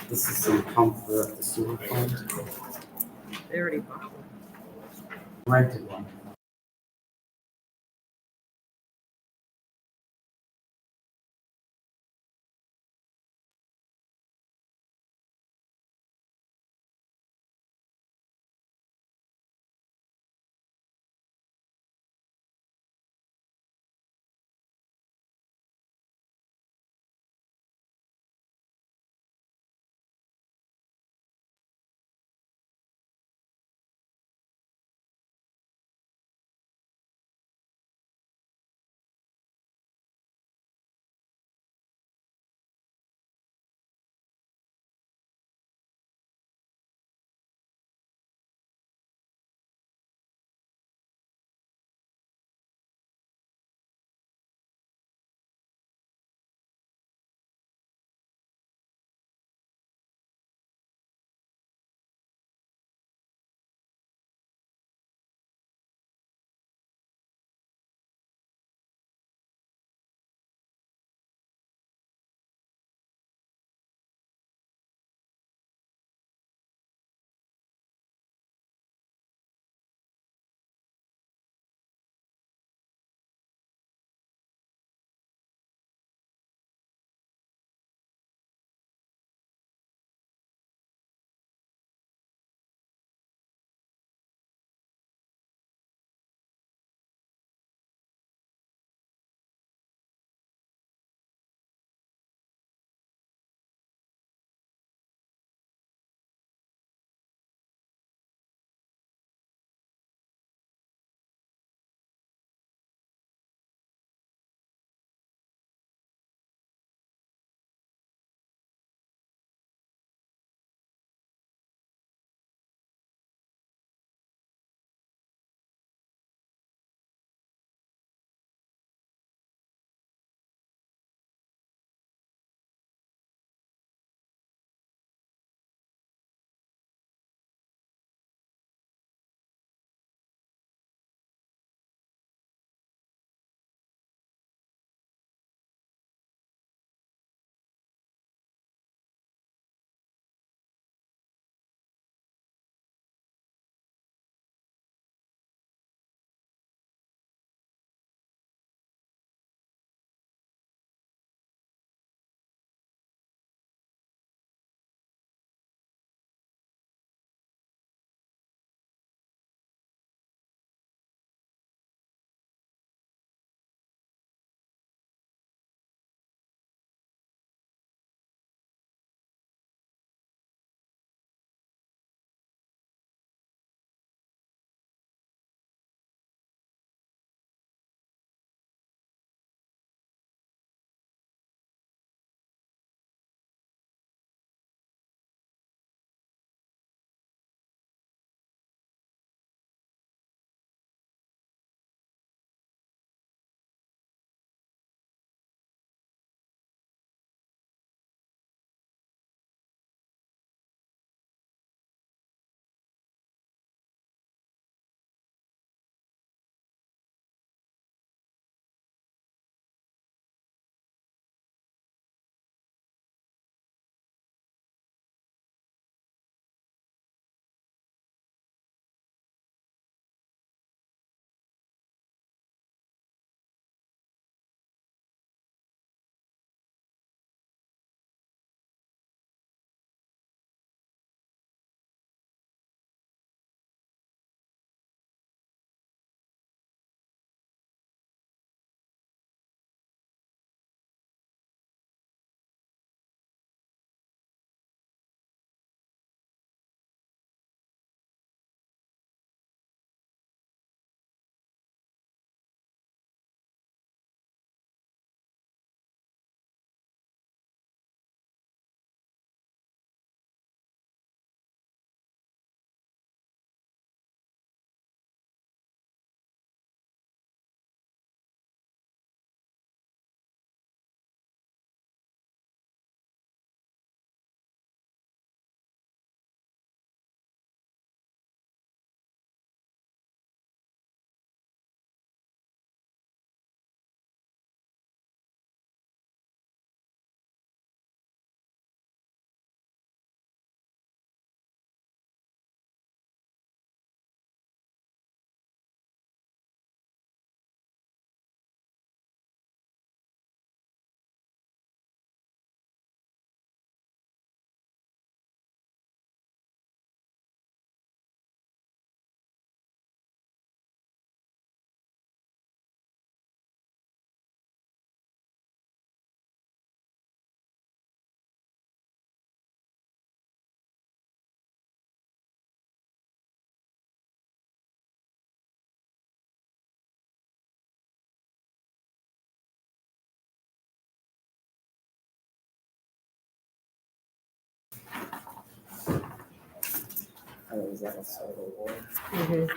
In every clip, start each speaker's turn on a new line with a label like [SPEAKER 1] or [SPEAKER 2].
[SPEAKER 1] This is some pump for the sewer plant.
[SPEAKER 2] They already bought one.
[SPEAKER 1] Rented one.
[SPEAKER 3] Or is that a solo board?
[SPEAKER 2] Mhm.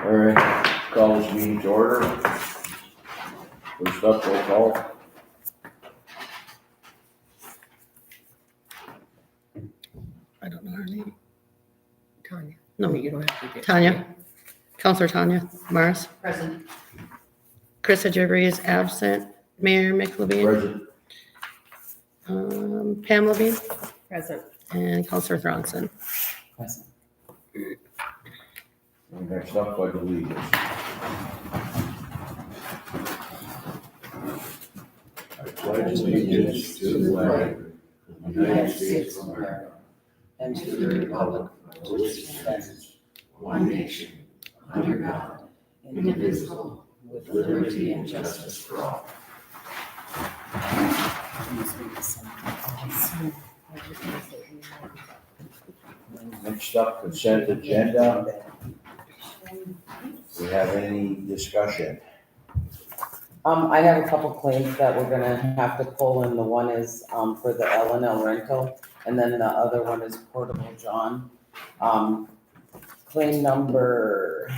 [SPEAKER 4] All right, call this meeting to order. First up, roll call.
[SPEAKER 5] I don't know her name.
[SPEAKER 2] Tanya.
[SPEAKER 5] No.
[SPEAKER 2] You don't have to.
[SPEAKER 5] Tanya. Counselor Tanya Morris.
[SPEAKER 3] Present.
[SPEAKER 5] Krista Jeffrey is absent. Mayor Mick Levine.
[SPEAKER 4] Present.
[SPEAKER 5] Pam Levine
[SPEAKER 2] Present.
[SPEAKER 5] and Counselor Thronson.
[SPEAKER 3] Present.
[SPEAKER 4] And next up, pledge allegiance. I pledge allegiance to the flag of the United States of America
[SPEAKER 3] And to the republic for which it stands, one nation, under God, indivisible, with liberty and justice for all.
[SPEAKER 4] Next up, consent agenda. Do we have any discussion?
[SPEAKER 3] I have a couple claims that we're gonna have to pull, and the one is, for the L&L rental, and then the other one is Portable John. Claim number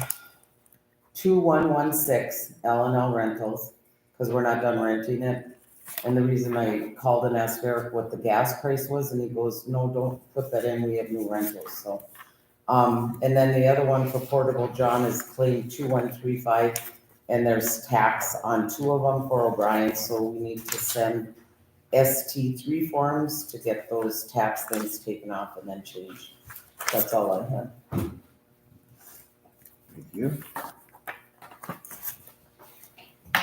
[SPEAKER 3] 2116, L&L Rentals, because we're not done renting it. And the reason I called and asked Eric what the gas price was, and he goes, no, don't put that in, we have new rentals, so. And then the other one for Portable John is claim 2135, and there's tax on two of them for O'Brien, so we need to send ST3 forms to get those tax things taken off and then changed. That's all I have.
[SPEAKER 4] Thank you.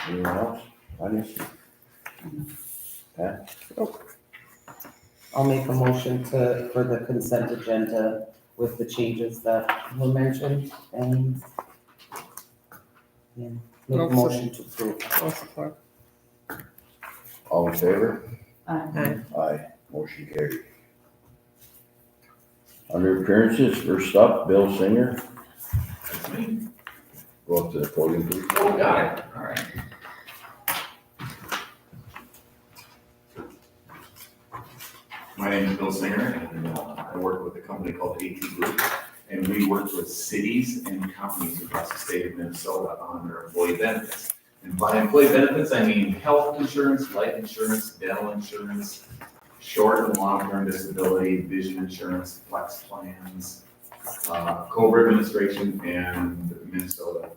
[SPEAKER 4] Anyone else? Tanya? Pat?
[SPEAKER 3] I'll make a motion for the consent agenda with the changes that were mentioned, and yeah, make a motion to approve.
[SPEAKER 2] I'll support.
[SPEAKER 4] All in favor?
[SPEAKER 2] Aye.
[SPEAKER 4] Aye, motion carried. Under appearances, first up, Bill Singer.
[SPEAKER 6] That's me.
[SPEAKER 4] Go up to the podium, please.
[SPEAKER 6] Oh, got it. All right. My name is Bill Singer, and I work with a company called AT Group, and we work with cities and counties across the state of Minnesota on their employee benefits. And by employee benefits, I mean health insurance, life insurance, dental insurance, short and long-term disability, vision insurance, flex plans, COBRA administration, and Minnesota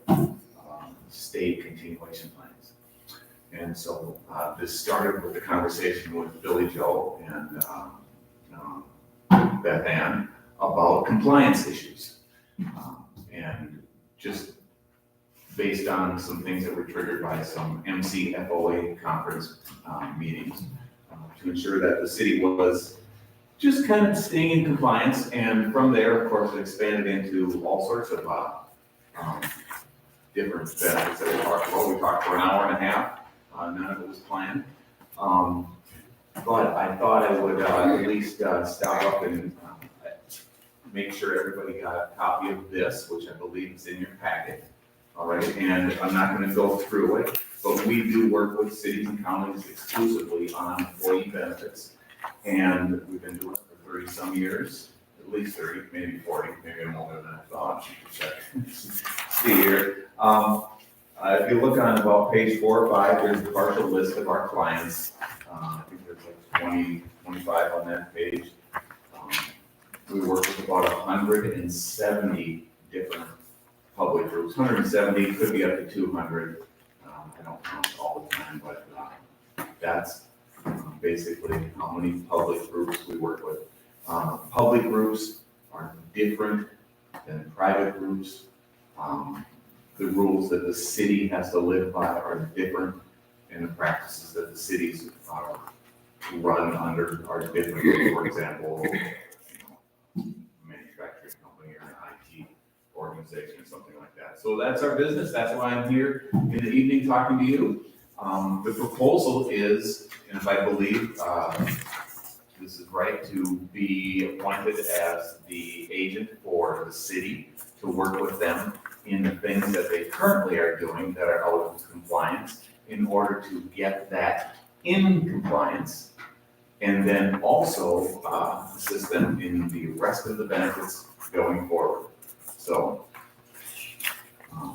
[SPEAKER 6] state continuation plans. And so this started with a conversation with Billy Joe and Beth Ann about compliance issues. And just based on some things that were triggered by some MCFOA conference meetings to ensure that the city was just kind of staying in compliance. And from there, of course, it expanded into all sorts of different benefits that we talked about. We talked for an hour and a half. None of it was planned. But I thought I would at least stop up and make sure everybody got a copy of this, which I believe is in your packet. All right, and I'm not gonna go through it, but we do work with cities and counties exclusively on employee benefits. And we've been doing it for 30 some years, at least 30, maybe 40, maybe I'm older than I thought. See here. If you look on about page 4 or 5, there's a partial list of our clients. I think there's like 20, 25 on that page. We work with about 170 different public groups. 170, could be up to 200. I don't count all the time, but that's basically how many public groups we work with. Public groups are different than private groups. The rules that the city has to live by are different, and the practices that the cities are run under are different. For example, manufacturing company or an IT organization or something like that. So that's our business. That's why I'm here in the evening talking to you. The proposal is, and if I believe this is right, to be appointed as the agent for the city to work with them in the things that they currently are doing that are out of compliance in order to get that in compliance. And then also assist them in the rest of the benefits going forward. So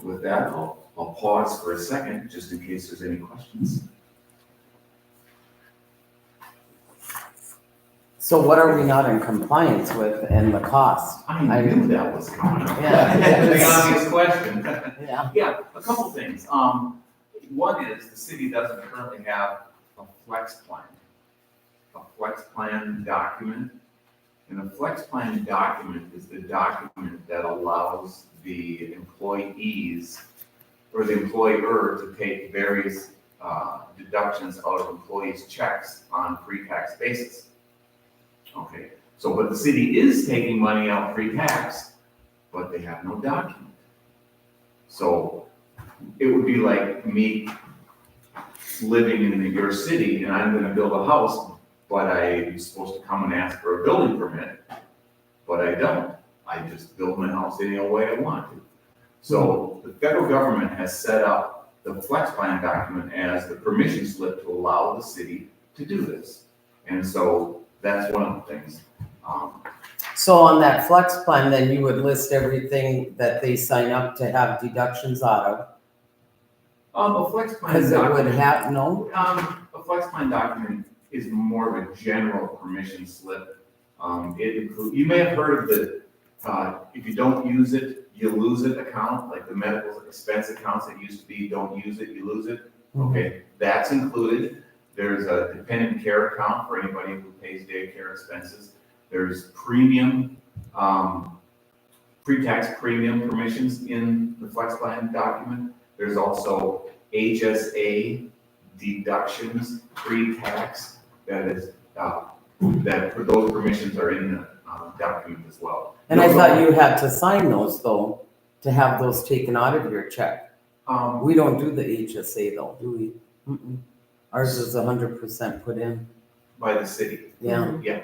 [SPEAKER 6] with that, I'll pause for a second, just in case there's any questions.
[SPEAKER 3] So what are we not in compliance with and the cost?
[SPEAKER 6] I knew that was coming up.
[SPEAKER 3] Yeah.
[SPEAKER 6] The obvious question.
[SPEAKER 3] Yeah.
[SPEAKER 6] Yeah, a couple things. One is the city doesn't currently have a flex plan. A flex plan document. And a flex plan document is the document that allows the employees or the employer to take various deductions out of employees' checks on pre-tax basis. Okay, so but the city is taking money out pre-tax, but they have no document. So it would be like me living in your city and I'm gonna build a house, but I'm supposed to come and ask for a building permit, but I don't. I just build my house any old way I want to. So the federal government has set up the flex plan document as the permission slip to allow the city to do this. And so that's one of the things.
[SPEAKER 3] So on that flex plan, then you would list everything that they sign up to have deductions out of?
[SPEAKER 6] A flex plan
[SPEAKER 3] Because it would
[SPEAKER 6] document,
[SPEAKER 3] have, no?
[SPEAKER 6] a flex plan document is more of a general permission slip. It includes, you may have heard of the, if you don't use it, you lose it account, like the medical expense accounts that used to be, don't use it, you lose it. Okay, that's included. There's a dependent care account for anybody who pays daycare expenses. There's premium, pre-tax premium permissions in the flex plan document. There's also HSA deductions pre-tax that is, that for those permissions are in the document as well.
[SPEAKER 3] And I thought you had to sign those though, to have those taken out of your check. We don't do the HSA though, do we? Mm-mm. Ours is 100% put in,
[SPEAKER 6] By the city.
[SPEAKER 3] yeah.
[SPEAKER 6] Yeah.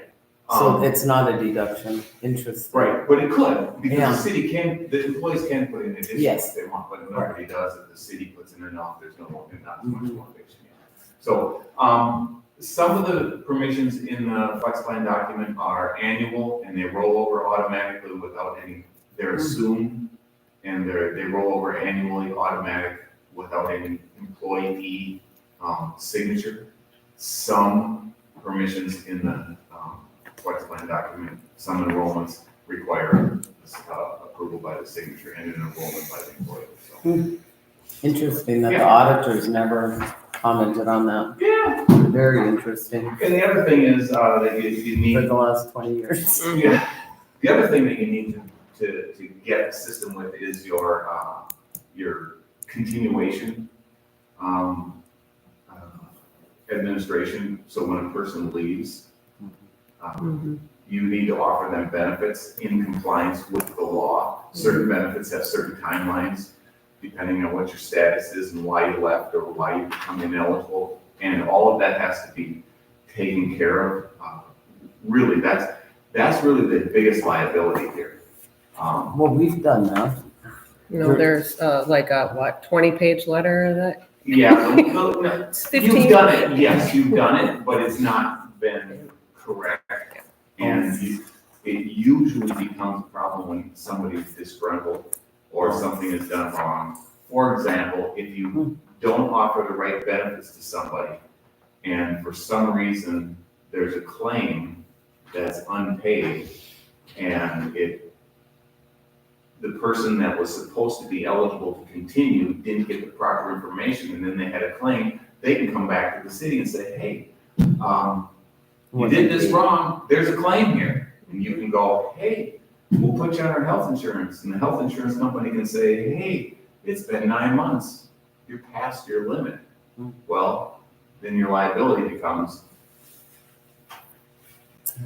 [SPEAKER 3] So it's not a deduction, interest.
[SPEAKER 6] Right, but it could, because
[SPEAKER 3] Yeah.
[SPEAKER 6] the city can, the employees can put in additional
[SPEAKER 3] Yes.
[SPEAKER 6] if they want, but nobody does. If the city puts in enough, there's no more, not too much motivation. So, some of the permissions in the flex plan document are annual and they roll over automatically without any, they're assumed and they roll over annually automatic without any employee signature. Some permissions in the flex plan document, some enrollments require approval by the signature and an enrollment by the employer. So.
[SPEAKER 3] Interesting that the
[SPEAKER 6] Yeah.
[SPEAKER 3] auditors never commented on that.
[SPEAKER 6] Yeah,
[SPEAKER 3] Very interesting.
[SPEAKER 6] and the other thing is that you
[SPEAKER 3] For
[SPEAKER 6] need,
[SPEAKER 3] the last 20 years.
[SPEAKER 6] yeah, the other thing that you need to get a system with is your continuation administration. So when a person leaves, you need to offer them benefits in compliance with the law. Certain benefits have certain timelines, depending on what your status is and why you left or why you become ineligible. And all of that has to be taken care of. Really, that's really the biggest liability here.
[SPEAKER 3] Well, we've done that.
[SPEAKER 2] You know, there's like a, 20-page letter that,
[SPEAKER 6] Yeah, no,
[SPEAKER 2] it's 15.
[SPEAKER 6] you've done it, yes, you've done it, but it's not been correct. And it usually becomes a problem when somebody's disgruntled or something is done wrong. For example, if you don't offer the right benefits to somebody and for some reason there's a claim that's unpaid and the person that was supposed to be eligible to continue didn't get the proper information and then they had a claim, they can come back to the city and say, hey, you did this wrong, there's a claim here. And you can go, hey, we'll put you on our health insurance. And the health insurance company can say, hey, it's been 9 months, you're past your limit. Well, then your liability becomes,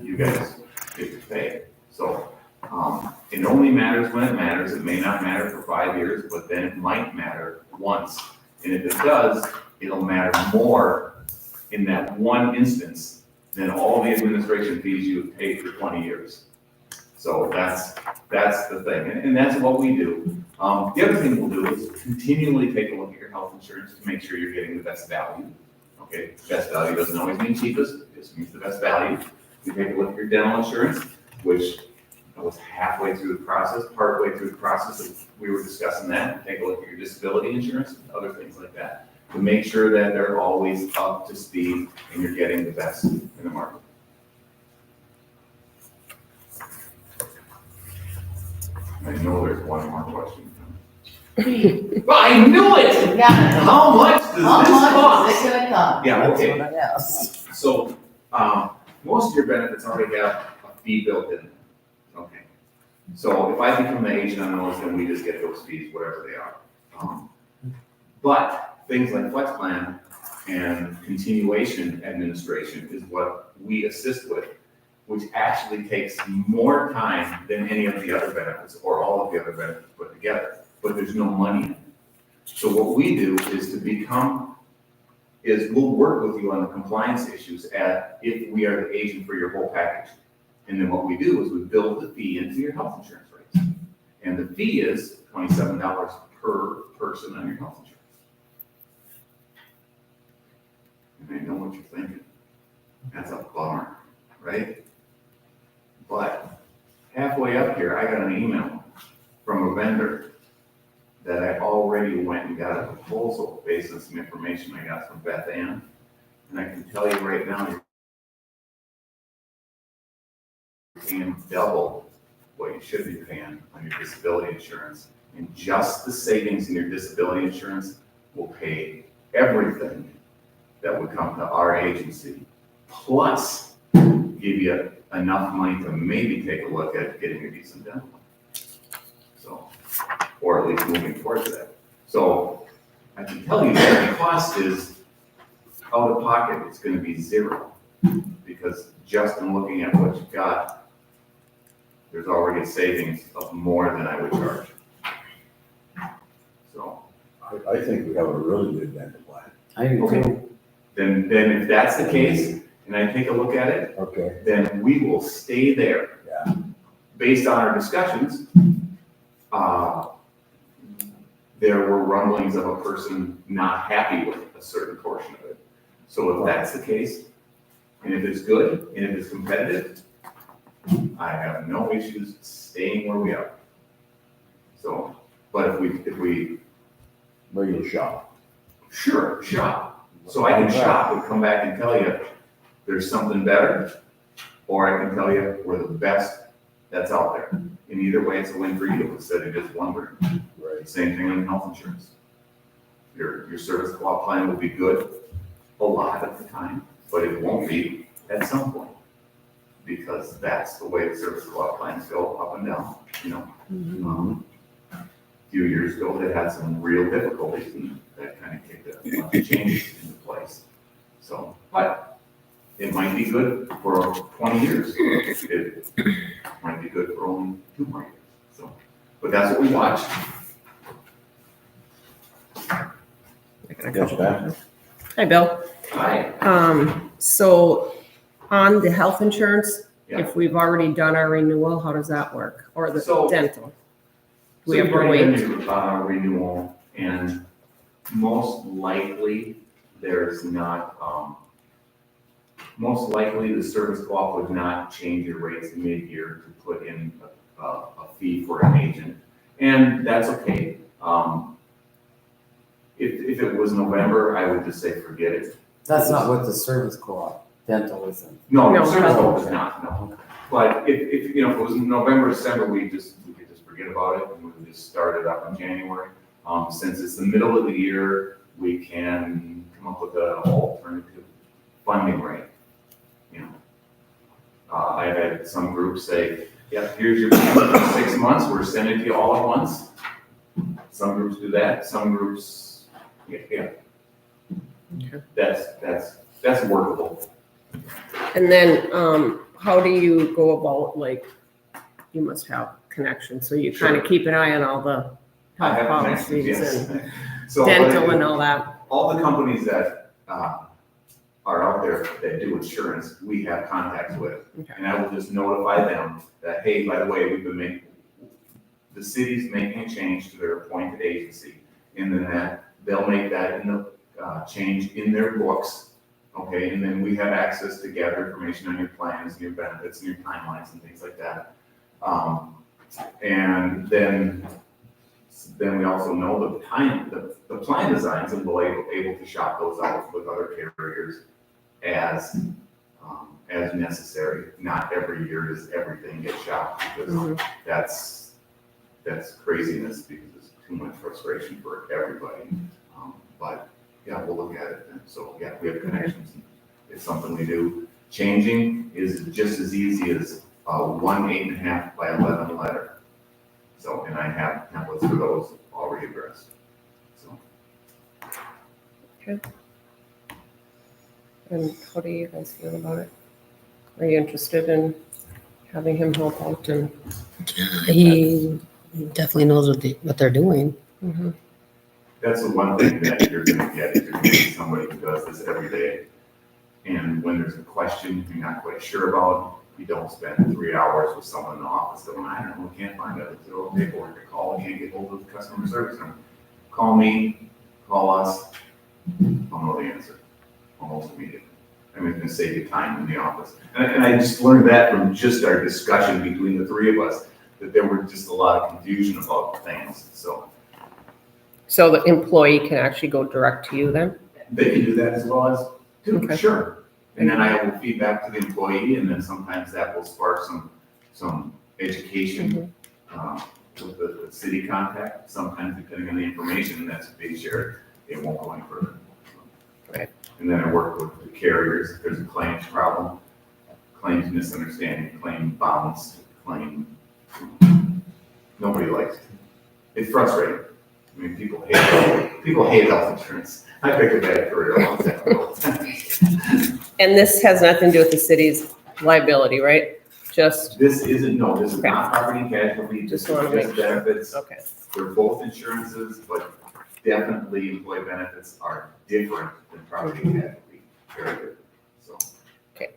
[SPEAKER 6] you guys get to pay. So it only matters when it matters. It may not matter for 5 years, but then it might matter once. And if it does, it'll matter more in that one instance than all the administration fees you've paid for 20 years. So that's That's the thing, and that's what we do. The other thing we'll do is continually take a look at your health insurance to make sure you're getting the best value. Okay, best value doesn't always mean cheapest, it just means the best value. We take a look at your dental insurance, which I was halfway through the process, partway through the process, we were discussing that. Take a look at your disability insurance, and other things like that, to make sure that they're always up to speed and you're getting the best in the market. I know there's one more question. Well, I knew it!
[SPEAKER 3] Yeah.
[SPEAKER 6] How much does this cost?
[SPEAKER 3] is it gonna come?
[SPEAKER 6] Yeah,
[SPEAKER 3] That's
[SPEAKER 6] okay.
[SPEAKER 3] what I asked.
[SPEAKER 6] So, most of your benefits already have a fee built in. Okay. So if I become the agent on those, then we just get those fees, whatever they are. But things like flex plan and continuation administration is what we assist with, which actually takes more time than any of the other benefits or all of the other benefits put together, but there's no money in it. So what we do is we'll work with you on the compliance issues if we are the agent for your whole package. And then what we do is we build the fee into your health insurance rates. And the fee is $27 per person on your health insurance. And I know what you're thinking. That's a bummer, right? But halfway up here, I got an email from a vendor that I already went and got a proposal based on some information I got from Beth Ann. And I can tell you right now, you're paying double what you should be paying on your disability insurance. And just the savings in your disability insurance will pay everything that would come to our agency, plus give you enough money to maybe take a look at getting a decent dental. So, or at least moving towards that. So I can tell you that the cost is out of pocket, it's going to be zero, because just in looking at what you've got, there's already a savings of more than I would charge. So,
[SPEAKER 4] I think we have a really good dental plan.
[SPEAKER 3] I do
[SPEAKER 6] okay,
[SPEAKER 3] too.
[SPEAKER 6] then if that's the case, and I take a look at it,
[SPEAKER 4] Okay.
[SPEAKER 6] then we will stay there.
[SPEAKER 4] Yeah.
[SPEAKER 6] Based on our discussions, there were rumblings of a person not happy with a certain portion of it. So if that's the case, and if it's good, and if it's competitive, I have no issues staying where we are. So, but if we
[SPEAKER 4] But you'll shop.
[SPEAKER 6] sure, shop. So I can shop and come back and tell you there's something better, or I can tell you we're the best that's out there. And either way, it's a win for you instead of just wondering.
[SPEAKER 4] Right.
[SPEAKER 6] Same thing on health insurance. Your service co-op plan will be good a lot of the time, but it won't be at some point. Because that's the way the service co-op plans go, up and down, you know. A few years ago, they had some real difficulties, and that kind of kicked a bunch of changes into place. So, but it might be good for 20 years. It might be good for only 2 more years. So, but that's what we watch.
[SPEAKER 4] Yes, ma'am.
[SPEAKER 2] Hi, Bill.
[SPEAKER 6] Hi.
[SPEAKER 2] So on the health insurance,
[SPEAKER 6] Yeah.
[SPEAKER 2] if we've already done our renewal, how does that work? Or the
[SPEAKER 6] So-
[SPEAKER 2] dental?
[SPEAKER 6] So
[SPEAKER 2] We have
[SPEAKER 6] you're
[SPEAKER 2] to wait.
[SPEAKER 6] in renewal, and most likely, there's not, most likely, the service co-op would not change your rates mid-year to put in a fee for an agent, and that's okay. If it was November, I would just say forget it.
[SPEAKER 3] That's not what the service co-op, dental isn't.
[SPEAKER 6] No,
[SPEAKER 2] No,
[SPEAKER 6] service co-op
[SPEAKER 3] okay.
[SPEAKER 6] is not, no. But if, you know, if it was November, December, we could just forget about it, and we would just start it up in January. Since it's the middle of the year, we can come up with an alternative funding rate, you know. I've had some groups say, yeah, here's your payment for 6 months, we're sending it to you all at once. Some groups do that, some groups, yeah.
[SPEAKER 2] Okay.
[SPEAKER 6] That's workable.
[SPEAKER 2] And then, how do you go about, like, you must have connections, so you kind of
[SPEAKER 6] Sure.
[SPEAKER 2] keep an eye on all the
[SPEAKER 6] I
[SPEAKER 2] health
[SPEAKER 6] have connections,
[SPEAKER 2] policies
[SPEAKER 6] yes.
[SPEAKER 2] and
[SPEAKER 6] So,
[SPEAKER 2] dental and all that.
[SPEAKER 6] all the companies that are out there that do insurance, we have contacts with.
[SPEAKER 2] Okay.
[SPEAKER 6] And I will just notify them that, hey, by the way, the city's making a change to their appointed agency, and then they'll make that in the, change in their books, okay, and then we have access to gather information on your plans, and your benefits, and your timelines, and things like that. And then we also know the plan designs, and we're able to shop those out with other carriers as necessary. Not every year does everything get shopped, because that's craziness, because it's too much frustration for everybody. But yeah, we'll look at it then. So yeah, we have connections. It's something we do. Changing is just as easy as a 1 8.5 by 11 letter. So, and I have templates for those already addressed. So.
[SPEAKER 2] And how do you guys feel about it? Are you interested in having him help out and?
[SPEAKER 5] He definitely knows what they're doing.
[SPEAKER 2] Mhm.
[SPEAKER 6] That's the one thing that you're gonna get, is you're gonna get somebody who does this every day. And when there's a question you're not quite sure about, you don't spend 3 hours with someone in the office going, I don't know, we can't find it. Zero paperwork, a call, we can't get hold of the customer service. Call me, call us, I'll know the answer almost immediately. I mean, it's gonna save you time in the office. And I just learned that from just our discussion between the three of us, that there were just a lot of confusion about things, so.
[SPEAKER 2] So the employee can actually go direct to you then?
[SPEAKER 6] They can do that as well as,
[SPEAKER 2] Okay.
[SPEAKER 6] sure. And then I will feed back to the employee, and then sometimes that will spark some education with the city contact. Sometimes depending on the information that's being shared, it won't go any further.
[SPEAKER 2] Right.
[SPEAKER 6] And then I work with the carriers. If there's a claims problem, claims misunderstanding, claim bounce, claim, nobody likes it. It's frustrating. I mean, people hate health insurance. I picked a bad career a long time ago.
[SPEAKER 2] And this has nothing to do with the city's liability, right? Just,
[SPEAKER 6] This is not
[SPEAKER 2] Okay.
[SPEAKER 6] property and casualty,
[SPEAKER 2] Just
[SPEAKER 6] this is
[SPEAKER 2] wanna make
[SPEAKER 6] just
[SPEAKER 2] sure.
[SPEAKER 6] benefits.
[SPEAKER 2] okay,
[SPEAKER 6] They're both insurances, but definitely employee benefits are different than property and casualty. Very good, so.
[SPEAKER 2] Okay.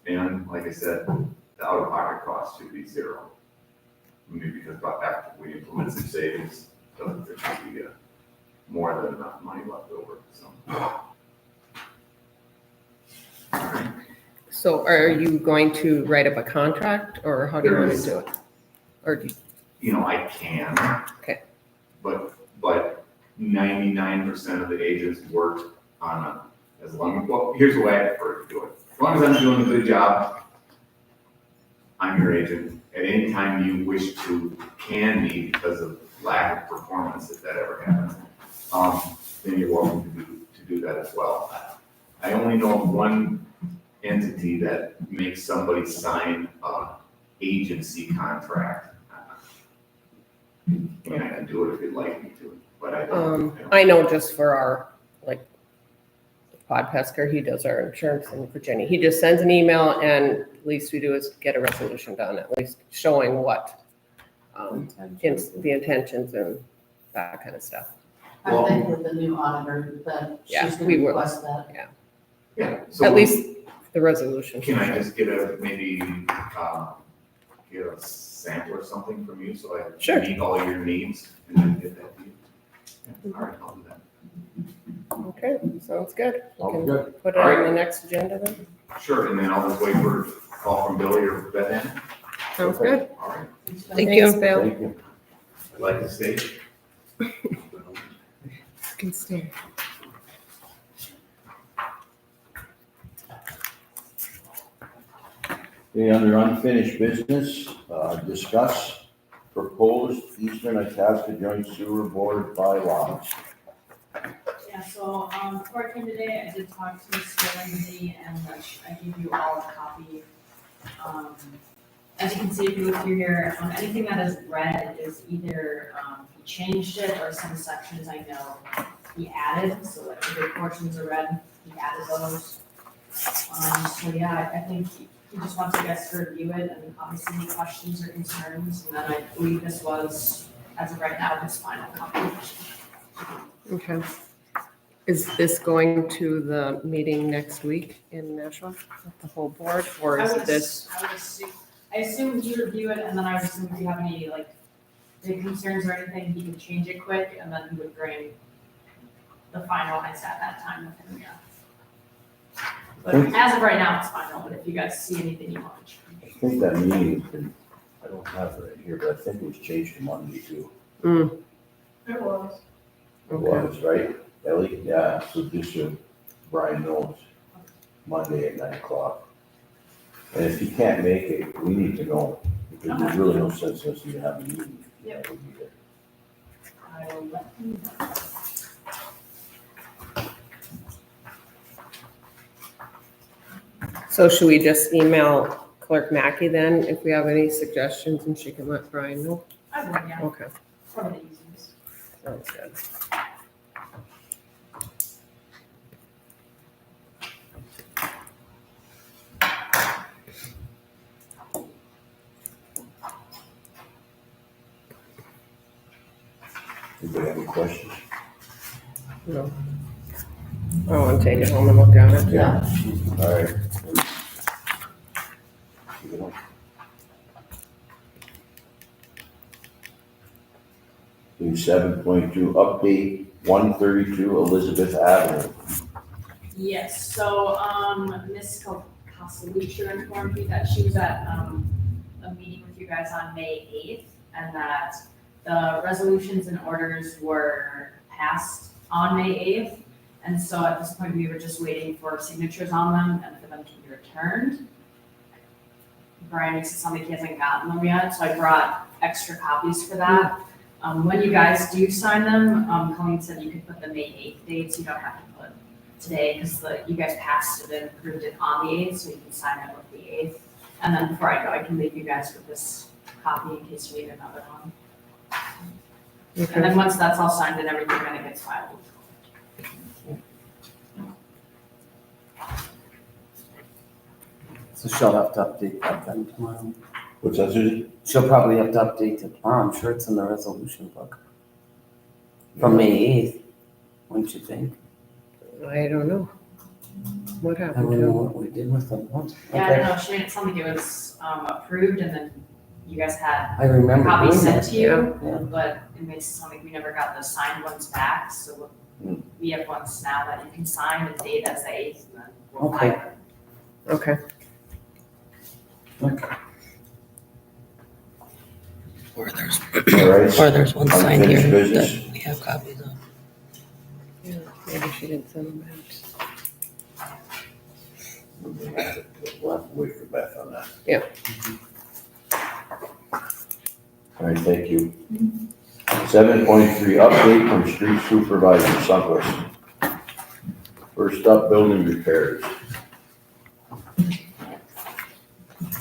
[SPEAKER 6] And like I said, the out-of-pocket cost should be zero. Maybe because after we implement some savings, so there should be more than enough money left over, so.
[SPEAKER 2] so are you going to write up a contract, or how do you want to do it? Or do you,
[SPEAKER 6] You know, I can.
[SPEAKER 2] Okay.
[SPEAKER 6] But 99% of the agents work on well, here's the way I prefer to do it. As long as I'm doing a good job, I'm your agent. At any time you wish to can me because of lack of performance, if that ever happens, then you're welcome to do that as well. I only know of one entity that makes somebody sign a agency contract. I mean, I can do it if you'd like me to, but I don't.
[SPEAKER 2] I know just for our, like, Podpesker, he does our insurance in Virginia. He just sends an email, and at least we do is get a resolution done, at least showing what, the intentions and that kind of stuff.
[SPEAKER 6] Well-
[SPEAKER 7] I think with the new auditor, that
[SPEAKER 2] Yeah,
[SPEAKER 7] she's gonna
[SPEAKER 2] we will.
[SPEAKER 7] request that.
[SPEAKER 6] Yeah. So
[SPEAKER 2] At least the resolution.
[SPEAKER 6] can I just get get a sample or something from you, so I
[SPEAKER 2] Sure.
[SPEAKER 6] meet all your needs, and then get that to you? Yeah, all right, I'll do that.
[SPEAKER 2] Okay, sounds good. We
[SPEAKER 1] Sounds
[SPEAKER 2] can
[SPEAKER 1] good.
[SPEAKER 2] put it on the next agenda then.
[SPEAKER 6] Sure, and then I'll just wait for a call from Billy or Beth Ann.
[SPEAKER 2] Sounds good.
[SPEAKER 6] All right,
[SPEAKER 5] Thank you.
[SPEAKER 2] Thanks, Bill.
[SPEAKER 1] Thank you.
[SPEAKER 6] I'd like to stay.
[SPEAKER 2] Can stay.
[SPEAKER 4] Okay, under unfinished business, discuss proposed Eastern Itasca Joint Sewer Board bylaws.
[SPEAKER 8] Yeah, so, before I came today, I did talk to Mr. Lindsay, and I gave you all a copy. As you can see, if you look through here, anything that is red is either, he changed it, or some sections I know he added, so like the big portions are red, he added those. So yeah, I think he just wants you guys to review it, and obviously any questions or concerns, and then I believe this was, as of right now, his final copy.
[SPEAKER 2] Okay. Is this going to the meeting next week in Nashua, with the whole board, or is it this?
[SPEAKER 8] I assume you review it, and then I would assume if you have any, like, big concerns or anything, he could change it quick, and then he would bring the finalized at that time with him, yeah. But as of right now, it's final, but if you guys see anything you want to change.
[SPEAKER 4] I think that meeting has been, I don't have it right here, but I think it was changed to Monday too.
[SPEAKER 8] It was.
[SPEAKER 4] It
[SPEAKER 2] Okay.
[SPEAKER 4] was, right? Ellie? Yeah, so just so Brian knows, Monday at 9 o'clock. And if you can't make it, we need to know, because there's really no sense in us even having a meeting.
[SPEAKER 8] Yep.
[SPEAKER 4] That would be there.
[SPEAKER 8] I will let you know.
[SPEAKER 2] So should we just email Clerk Mackey then if we have any suggestions and she can let Brian know?
[SPEAKER 8] I will, yeah,
[SPEAKER 2] Okay,
[SPEAKER 8] probably the easiest.
[SPEAKER 2] sounds good.
[SPEAKER 4] Anybody have any questions?
[SPEAKER 2] No. I want to take it home and look at it.
[SPEAKER 3] Yeah.
[SPEAKER 4] All right. You know, Do 7.2, update 132 Elizabeth Avenue.
[SPEAKER 8] Yes, so, Ms. Casalucci informed me that she was at, a meeting with you guys on May 8th, and that the resolutions and orders were passed on May 8th. And so at this point, we were just waiting for signatures on them and for them to be returned. Brian makes it sound like he hasn't gotten them yet, so I brought extra copies for that. When you guys do sign them, Colleen said you could put the May 8th date, so you don't have to put today, because you guys passed it and approved it on the 8th, so you can sign it with the 8th. And then before I go, I can leave you guys with this copy in case you need another one. And
[SPEAKER 2] Okay.
[SPEAKER 8] then once that's all signed and everything, then it gets filed.
[SPEAKER 3] So she'll have to update that then tomorrow.
[SPEAKER 4] What's that, Susie?
[SPEAKER 3] She'll probably have to update it tomorrow. I'm sure it's in the resolution book. From May 8th, wouldn't you think?
[SPEAKER 2] I don't know. What
[SPEAKER 3] I
[SPEAKER 2] happened
[SPEAKER 3] don't
[SPEAKER 2] to
[SPEAKER 3] know
[SPEAKER 2] him?
[SPEAKER 3] what we did with them.
[SPEAKER 8] Yeah, I don't know, she made it sound like it was, approved and then you guys had
[SPEAKER 3] I remember
[SPEAKER 8] copies
[SPEAKER 3] doing
[SPEAKER 8] sent
[SPEAKER 3] that.
[SPEAKER 8] to you,
[SPEAKER 3] Yeah.
[SPEAKER 8] but it makes it sound like we never got the signed ones back, so we have ones now that you can sign and date as the 8th, and then we'll
[SPEAKER 3] Okay.
[SPEAKER 8] file it.
[SPEAKER 2] Okay.
[SPEAKER 3] Okay.
[SPEAKER 5] Or there's,
[SPEAKER 4] All right.
[SPEAKER 5] or there's one signed here
[SPEAKER 4] Unfinished business.
[SPEAKER 5] that we have copies of.
[SPEAKER 2] Yeah, maybe she didn't send them out.
[SPEAKER 4] We'll have to wait for Beth on that.
[SPEAKER 2] Yeah.
[SPEAKER 4] All right, thank you. 7.3, update from street supervisor Sunquist. First up, building repairs.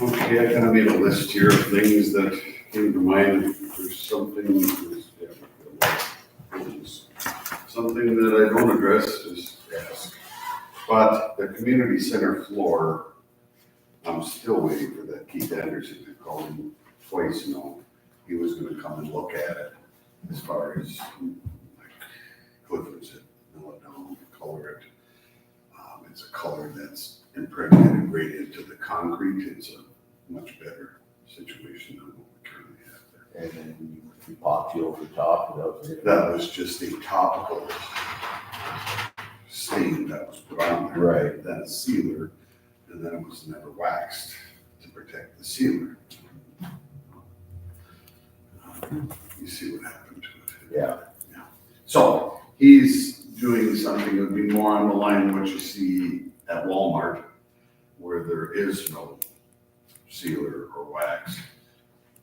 [SPEAKER 9] Okay, I kind of made a list here of things that came to mind. If there's something, something that I don't address, just ask. But the community center floor, I'm still waiting for that Keith Anderson to call him twice now. He was gonna come and look at it as far as like Clifford's it, mill it down, color it. It's a color that's impregnated right into the concrete. It's a much better situation than what we currently have there.
[SPEAKER 4] And then epoxy over the top. That was it.
[SPEAKER 9] That was just a topical stain that was put on there.
[SPEAKER 4] Right.
[SPEAKER 9] Then a sealer, and then it was never waxed to protect the sealer. You see what happened to it.
[SPEAKER 4] Yeah.
[SPEAKER 9] So he's doing something that would be more on the line of what you see at Walmart, where there is no sealer or wax.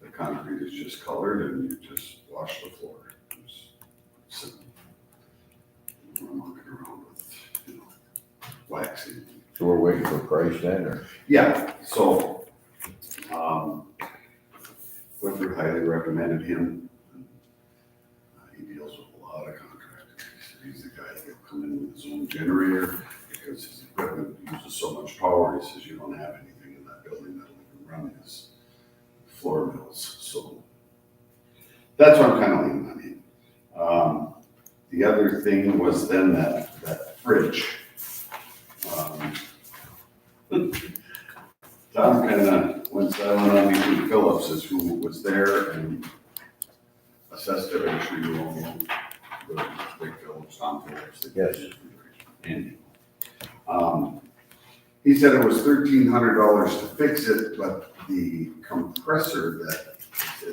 [SPEAKER 9] The concrete is just colored and you just wash the floor. It's simple. I'm walking around with, waxing.
[SPEAKER 4] So we're waiting for price then, or?
[SPEAKER 9] Yeah, so, Clifford highly recommended him. He deals with a lot of contractors. He said he's the guy that'll come in with his own generator because his equipment uses so much power. He says you don't have anything in that building that'll even run his floor mills. So that's what I'm kind of leaning on him. The other thing was then that fridge. Tom kind of went silent on me, Phillips is who was there, and assessed it, I'm sure you all know, the big Phillips on Phillips.
[SPEAKER 4] Yes.
[SPEAKER 9] And, he said it was $1,300 to fix it, but the compressor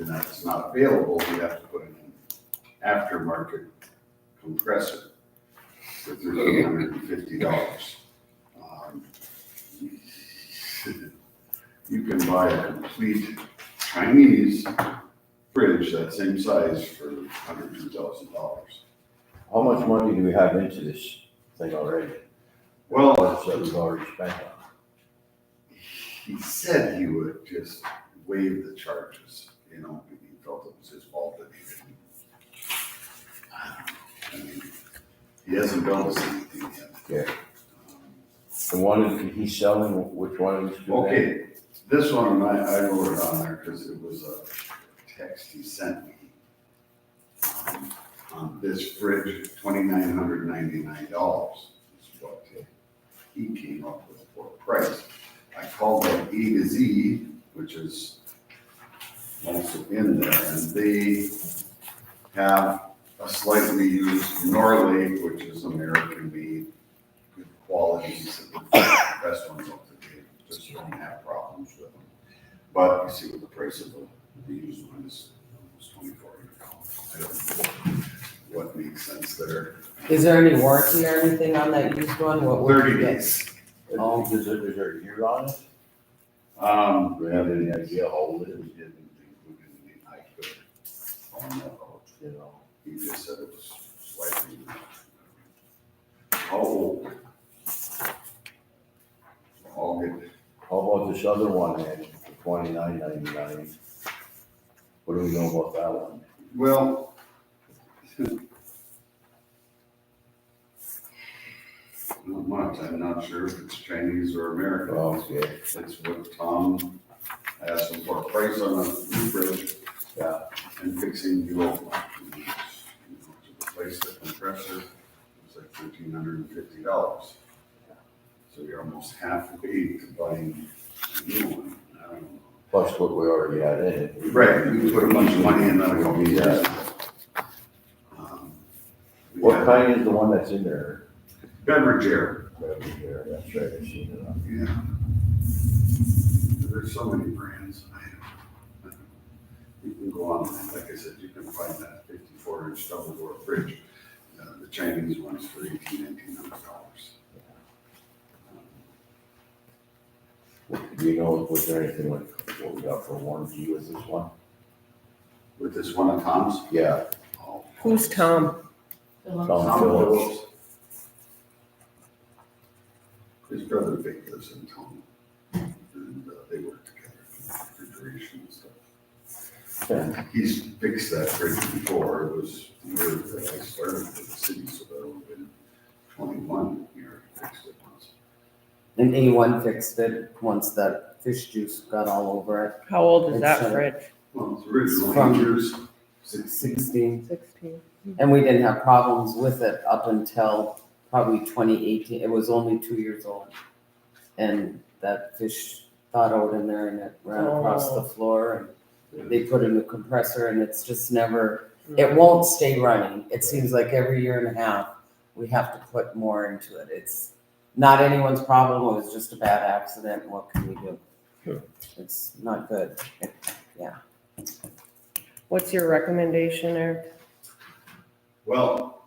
[SPEAKER 9] that's not available, we have to put in an aftermarket compressor for $1,350. You can buy a complete Chinese fridge that same size for $102,000.
[SPEAKER 4] How much money do we have into this thing already?
[SPEAKER 9] Well,
[SPEAKER 4] What's that we've already spent on?
[SPEAKER 9] he said he would just waive the charges, you know, he felt it was his fault that he didn't. I mean, he hasn't built us anything yet.
[SPEAKER 4] Yeah. The one he's selling, which one is?
[SPEAKER 9] Okay, this one, I wrote it on there because it was a text he sent me. On this fridge, $2,999 is what he came up with for a price. I called up A to Z, which is also in there, and they have a slightly used Norlake, which is American made, good qualities, the best ones up to date, just don't have problems with them. But you see what the price of the used one is, almost $2,400. I don't know what makes sense there.
[SPEAKER 3] Is there any warranty or anything on that used one? What would
[SPEAKER 9] 30
[SPEAKER 3] you get?
[SPEAKER 9] days.
[SPEAKER 3] Oh.
[SPEAKER 4] Is there a year on it? Do we have any idea how old it is?
[SPEAKER 9] He didn't include anything I could.
[SPEAKER 4] You know,
[SPEAKER 9] He just said it was slightly. How old? All good.
[SPEAKER 4] how about this other one then, $29.99? What do we know about that one?
[SPEAKER 9] Well, not much. I'm not sure if it's Chinese or American.
[SPEAKER 4] Oh, yeah.
[SPEAKER 9] That's what Tom asked him for a price on a new fridge.
[SPEAKER 4] Yeah.
[SPEAKER 9] And fixing the old one. To replace the compressor, it's like $1,350. So you're almost halfway to buying a new one. I don't know.
[SPEAKER 4] Plus what we already had in it.
[SPEAKER 9] Right, we put a bunch of money in that a couple of years ago.
[SPEAKER 4] What
[SPEAKER 9] Yeah,
[SPEAKER 4] kind is the one that's in there?
[SPEAKER 9] beverage air,
[SPEAKER 4] That's right, I've seen it on.
[SPEAKER 9] yeah. There's so many brands. I don't know. You can go online, like I said, you can find that 54-inch double door fridge. The Chinese one's for $1,900.
[SPEAKER 4] Do you know, was there anything like what we got for warranty with this one?
[SPEAKER 9] With this one of Tom's?
[SPEAKER 4] Yeah.
[SPEAKER 9] Oh,
[SPEAKER 2] Who's Tom?
[SPEAKER 9] Tom
[SPEAKER 4] Tom
[SPEAKER 9] Phillips.
[SPEAKER 4] Phillips.
[SPEAKER 9] His brother Vic lives in Tom. And they work together in refrigeration and stuff.
[SPEAKER 4] Yeah.
[SPEAKER 9] He's fixed that fridge before. It was the year that I started with the city, so that would have been 21 year he fixed it once.
[SPEAKER 3] And A1 fixed it once that fish juice got all over it.
[SPEAKER 2] How old is that
[SPEAKER 3] It's,
[SPEAKER 2] fridge?
[SPEAKER 9] Well, it's originally
[SPEAKER 3] From-
[SPEAKER 9] years
[SPEAKER 3] 16.
[SPEAKER 2] 16.
[SPEAKER 3] And we didn't have problems with it up until probably 2018. It was only 2 years old. And that fish thawed out in there and it ran across the floor. And they put a new compressor and it's just never, it won't stay running. It seems like every year and a half, we have to put more into it. It's not anyone's problem. It was just a bad accident. What can we do?
[SPEAKER 2] Sure.
[SPEAKER 3] It's not good.
[SPEAKER 2] What's your recommendation, Eric?
[SPEAKER 9] Well,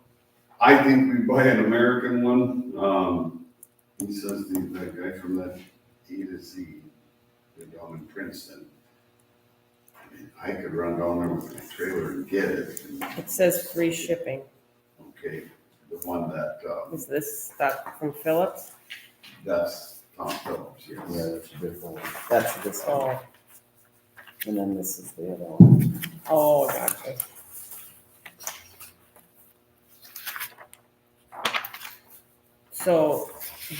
[SPEAKER 9] I think we buy an American one. He says that guy from that A to Z, they're down in Princeton. I mean, I could run down there with my trailer and get it. And,
[SPEAKER 2] It says free shipping.
[SPEAKER 9] okay, the one that,
[SPEAKER 2] Is this stuff from Phillips?
[SPEAKER 9] that's Tom Phillips, yes.
[SPEAKER 4] Yeah, that's a different one.
[SPEAKER 3] That's this one.
[SPEAKER 2] Oh,
[SPEAKER 3] And then this is the other one.
[SPEAKER 2] oh, gotcha. So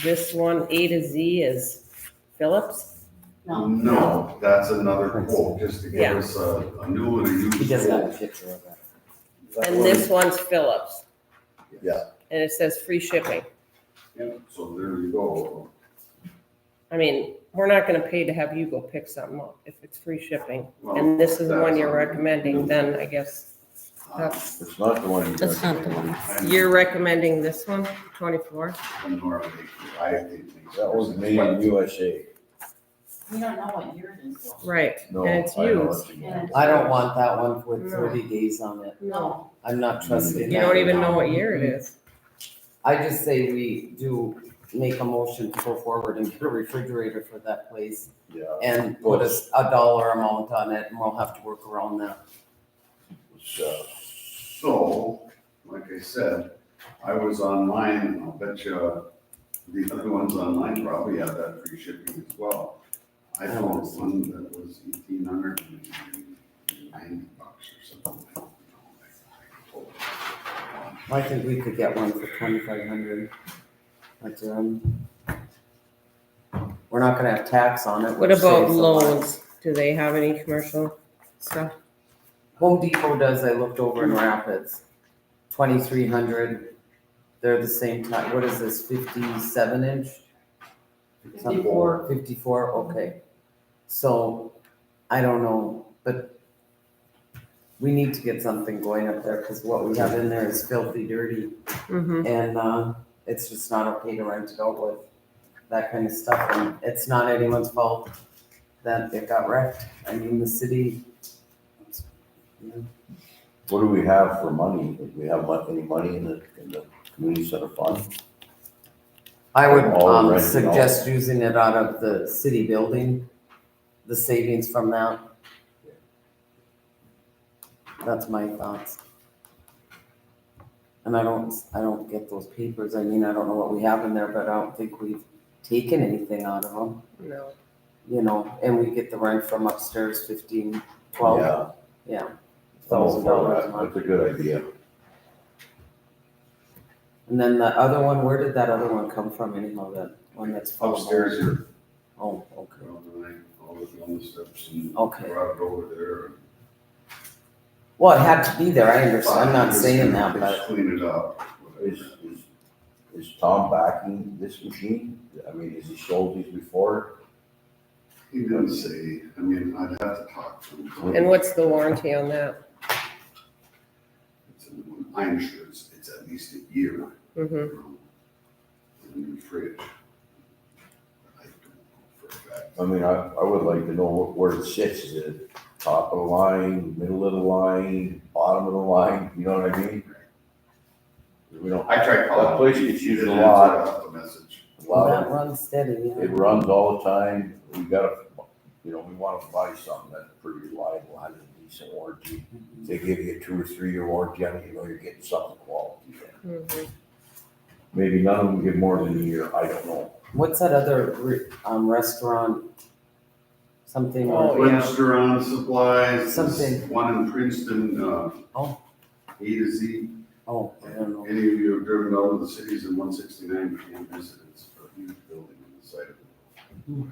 [SPEAKER 2] this one, A to Z, is Phillips?
[SPEAKER 7] No,
[SPEAKER 9] No, that's another quote, just to
[SPEAKER 2] Yeah.
[SPEAKER 9] give us a new and a used.
[SPEAKER 3] He doesn't have a
[SPEAKER 9] quote.
[SPEAKER 3] picture of it.
[SPEAKER 4] That
[SPEAKER 2] And
[SPEAKER 4] one-
[SPEAKER 2] this one's Phillips,
[SPEAKER 4] Yeah.
[SPEAKER 2] and it says free shipping.
[SPEAKER 9] Yeah, so there you go.
[SPEAKER 2] I mean, we're not gonna pay to have you go pick something up if it's free shipping.
[SPEAKER 9] Well,
[SPEAKER 2] And this is the one
[SPEAKER 9] that's
[SPEAKER 2] you're
[SPEAKER 9] on-
[SPEAKER 2] recommending, then I guess That's,
[SPEAKER 4] It's not the one you
[SPEAKER 5] That's
[SPEAKER 4] got.
[SPEAKER 5] not the one.
[SPEAKER 2] you're recommending this one, 24?
[SPEAKER 9] Normally, I think.
[SPEAKER 4] That was made in USA.
[SPEAKER 7] We don't know what year it is. though.
[SPEAKER 2] Right,
[SPEAKER 4] No,
[SPEAKER 2] and it's
[SPEAKER 4] I know
[SPEAKER 2] used.
[SPEAKER 4] it's again.
[SPEAKER 3] I don't want that one with
[SPEAKER 2] No.
[SPEAKER 3] 30 days on it.
[SPEAKER 7] No,
[SPEAKER 3] I'm not trusting
[SPEAKER 2] You
[SPEAKER 3] that.
[SPEAKER 2] don't even know what year it is.
[SPEAKER 3] I just say we do make a motion to go forward and get a refrigerator for that place
[SPEAKER 4] Yeah.
[SPEAKER 3] and put a dollar amount on it, and we'll have to work around that.
[SPEAKER 4] It's,
[SPEAKER 9] So, like I said, I was online, and I'll bet you the other ones online probably have that free shipping as well. I found one that was $1,890 or something like that.
[SPEAKER 3] I think we could get one for 2,500. But, we're not gonna have tax on it.
[SPEAKER 2] What
[SPEAKER 3] which
[SPEAKER 2] about
[SPEAKER 3] saves a lot.
[SPEAKER 2] loans? Do they have any commercial stuff?
[SPEAKER 3] Home Depot does, I looked over in Rapids, 2,300. They're the same type, what is this, 57 inch?
[SPEAKER 7] 54.
[SPEAKER 3] 54, okay. So, I don't know, but we need to get something going up there, because what we have in there is filthy dirty.
[SPEAKER 2] Mm-hmm.
[SPEAKER 3] And, it's just not okay to rent it out with that kind of stuff, and it's not anyone's fault that it got wrecked. I mean, the city, you know,
[SPEAKER 4] what do we have for money? Do we have any money in the community center fund?
[SPEAKER 3] I would,
[SPEAKER 4] All rented
[SPEAKER 3] suggest using it out of the city building, the savings from that. That's my thoughts. And I don't get those papers, I mean, I don't know what we have in there, but I don't think we've taken anything out of them,
[SPEAKER 2] No.
[SPEAKER 3] you know, and we get the rent from upstairs, 15, 12,
[SPEAKER 4] Yeah.
[SPEAKER 3] yeah. $1,000 a month.
[SPEAKER 4] That's a good idea.
[SPEAKER 3] And then the other one, where did that other one come from anyhow, that one that's full of
[SPEAKER 9] Upstairs
[SPEAKER 3] holes?
[SPEAKER 9] here,
[SPEAKER 3] Oh, okay.
[SPEAKER 9] all the steps and
[SPEAKER 3] Okay.
[SPEAKER 9] brought it over there.
[SPEAKER 3] Well, it had to be there, I understand, I'm not saying that,
[SPEAKER 9] Just
[SPEAKER 3] but
[SPEAKER 9] clean it up.
[SPEAKER 4] Is Tom backing this machine? I mean, has he sold these before?
[SPEAKER 9] He didn't say, I mean, I'd have to talk to him.
[SPEAKER 2] And what's the warranty on that?
[SPEAKER 9] I'm sure it's at least a year.
[SPEAKER 2] Mm-hmm.
[SPEAKER 9] A new fridge. I don't know for a fact.
[SPEAKER 4] I mean, I would like to know where it sits. Is it top of the line, middle of the line, bottom of the line? You know what I mean? We don't,
[SPEAKER 6] I tried
[SPEAKER 4] that
[SPEAKER 6] calling.
[SPEAKER 4] place gets used a
[SPEAKER 9] Didn't
[SPEAKER 4] lot.
[SPEAKER 9] answer the message.
[SPEAKER 4] A lot
[SPEAKER 3] that
[SPEAKER 4] of,
[SPEAKER 3] runs steady, yeah.
[SPEAKER 4] it runs all the time. We gotta, we want to buy something that's pretty reliable, has a decent warranty. If they give you a 2 or 3 year warranty on it, you know you're getting something quality.
[SPEAKER 2] Mm-hmm.
[SPEAKER 4] Maybe none of them give more than a year. I don't know.
[SPEAKER 3] What's that other, restaurant? Something,
[SPEAKER 2] Oh, yeah.
[SPEAKER 9] Restaurant supplies.
[SPEAKER 3] Something.
[SPEAKER 9] One in Princeton,
[SPEAKER 3] Oh.
[SPEAKER 9] A to Z.
[SPEAKER 3] oh, I don't know.
[SPEAKER 9] Any of you have driven down to the cities in 169, became residents for a huge building on the side of it.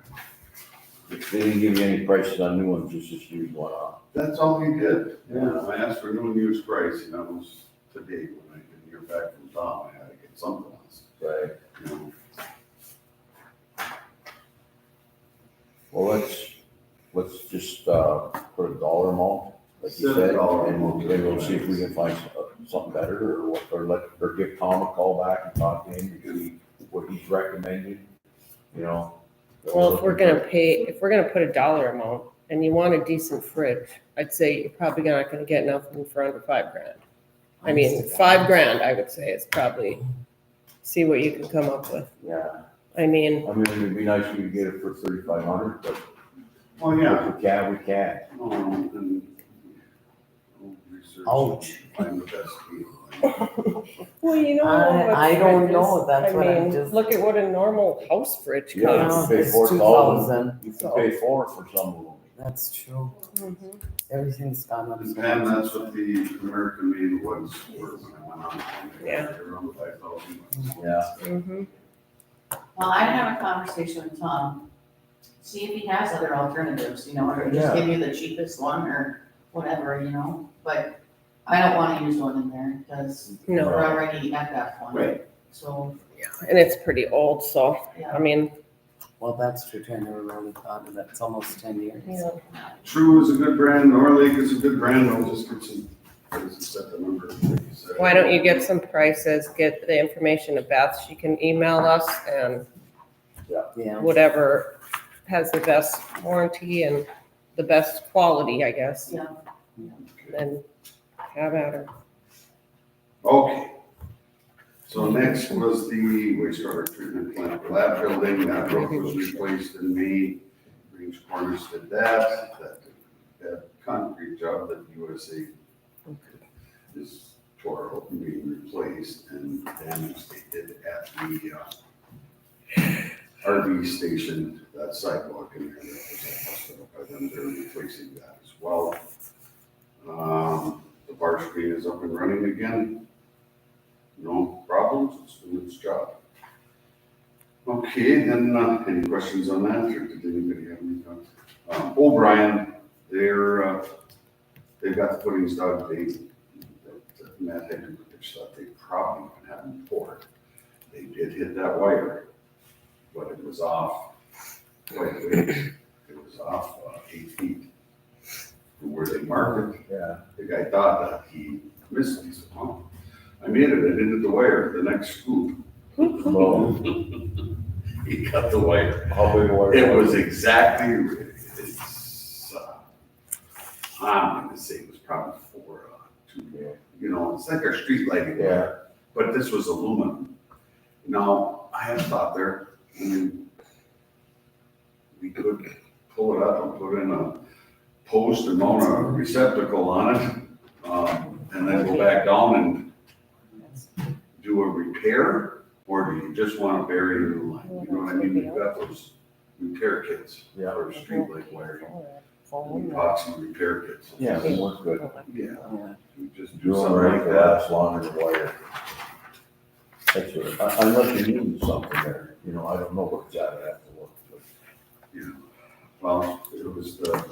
[SPEAKER 4] If they didn't give you any prices on new ones, just use one off.
[SPEAKER 9] That's all he did. Yeah, I asked for new and used price, and that was today when I didn't hear back from Tom, I had to get something else,
[SPEAKER 4] Right.
[SPEAKER 9] you know.
[SPEAKER 4] Well, let's just, put a dollar amount, like you
[SPEAKER 9] Set a
[SPEAKER 4] said,
[SPEAKER 9] dollar
[SPEAKER 4] and
[SPEAKER 9] amount.
[SPEAKER 4] we'll see if we can find something better, or what, or give Tom a call back and talk to him, and see what he's recommending, you know?
[SPEAKER 2] Well, if we're gonna put a dollar amount and you want a decent fridge, I'd say you're probably not gonna get nothing for under $5,000. I mean, $5,000, I would say, is probably, see what you can come up with.
[SPEAKER 4] Yeah,
[SPEAKER 2] I mean,
[SPEAKER 4] it'd be nice if we could get it for 3,500, but
[SPEAKER 9] Oh, yeah.
[SPEAKER 4] if we can, we can.
[SPEAKER 9] And research.
[SPEAKER 3] Ouch.
[SPEAKER 9] Find the best deal.
[SPEAKER 2] well, you know.
[SPEAKER 3] I don't know, that's what I'm just.
[SPEAKER 2] Look at what a normal house fridge
[SPEAKER 4] Yeah,
[SPEAKER 2] costs.
[SPEAKER 4] you pay
[SPEAKER 3] It's
[SPEAKER 4] 4,000.
[SPEAKER 3] 2,000.
[SPEAKER 4] You can pay 4 for some of them.
[SPEAKER 3] That's true,
[SPEAKER 2] Mhm.
[SPEAKER 3] everything's gone up.
[SPEAKER 9] And
[SPEAKER 3] so
[SPEAKER 9] Pam,
[SPEAKER 3] much.
[SPEAKER 9] that's what the American made was were when I went on.
[SPEAKER 2] Yeah.
[SPEAKER 9] Around 5,000.
[SPEAKER 4] Yeah.
[SPEAKER 2] Mhm.
[SPEAKER 7] Well, I'd have a conversation with Tom, see if he has other alternatives, you know, or just
[SPEAKER 4] Yeah.
[SPEAKER 7] give you the cheapest one or whatever, you know, but I don't wanna use one in there, because
[SPEAKER 2] No,
[SPEAKER 7] we're already at that point.
[SPEAKER 9] Right.
[SPEAKER 7] So,
[SPEAKER 2] and it's pretty old, so, I
[SPEAKER 7] yeah,
[SPEAKER 2] mean,
[SPEAKER 3] Well, that's true, I never really thought of that, it's almost 10 years.
[SPEAKER 2] you know,
[SPEAKER 9] True is a good brand, Norlake is a good brand, I'll just get some what is it, set the number?
[SPEAKER 2] Why don't you get some prices, get the information to Beth, she can email us and
[SPEAKER 3] Yeah,
[SPEAKER 2] whatever has the best warranty and the best quality, I guess,
[SPEAKER 7] Yeah.
[SPEAKER 2] and have at her.
[SPEAKER 9] Okay. So next was the wastewater treatment plant lab building, that roof was replaced in May. Range Corners did that concrete job that USA is tore out and being replaced, and damage they did at the RV station, that sidewalk in there, that was busted up by them, they're replacing that as well. The bar screen is up and running again. No problems, it's doing its job. Okay, then, any questions on that, or did anybody have any thoughts? O'Brien, they've got the footings dug, that Matt Hedges thought they probably would have them poured. They did hit that wire, but it was off quite a ways. It was off 8 feet from where they marked it.
[SPEAKER 4] Yeah.
[SPEAKER 9] The guy thought that he missed it. He said, "Oh, I made it. I didn't hit the wire. The next scoop,
[SPEAKER 4] Well,
[SPEAKER 9] he cut the wire.
[SPEAKER 4] how big a wire?
[SPEAKER 9] It was exactly, I'm gonna say it was probably 2, you know, it's like our street lighting.
[SPEAKER 4] Yeah.
[SPEAKER 9] But this was aluminum. Now, I had thought there, I mean, we could pull it up and put in a post and mount a receptacle on it, and then go back down and do a repair, or do you just wanna bury the new line? You know what I mean? You've got those repair kits
[SPEAKER 4] Yeah.
[SPEAKER 9] for street light wiring, epoxy repair kits.
[SPEAKER 4] Yeah, they work good.
[SPEAKER 9] Yeah,
[SPEAKER 3] yeah.
[SPEAKER 9] you just do
[SPEAKER 4] Do them
[SPEAKER 9] something
[SPEAKER 4] right,
[SPEAKER 9] like
[SPEAKER 4] they
[SPEAKER 9] that.
[SPEAKER 4] last longer than wire. That's what, unless you need something there, you know, I don't know what's out of that to look, but.
[SPEAKER 9] Yeah, well, it was the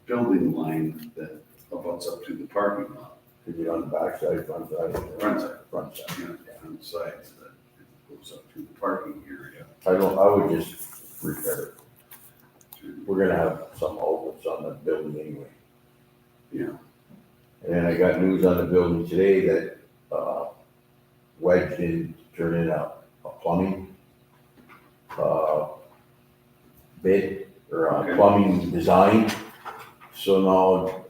[SPEAKER 9] building line that abuts up to the parking lot,
[SPEAKER 4] Is it on the backside, front side?
[SPEAKER 9] Front side.
[SPEAKER 4] Front side.
[SPEAKER 9] you know, front side, that it goes up to the parking area.
[SPEAKER 4] I would just repair it.
[SPEAKER 9] to-
[SPEAKER 4] We're gonna have some outlets on the building anyway.
[SPEAKER 9] Yeah,
[SPEAKER 4] And I got news on the building today that, Wedge didn't turn in a plumbing, bid, or a
[SPEAKER 9] Okay.
[SPEAKER 4] plumbing design. So now,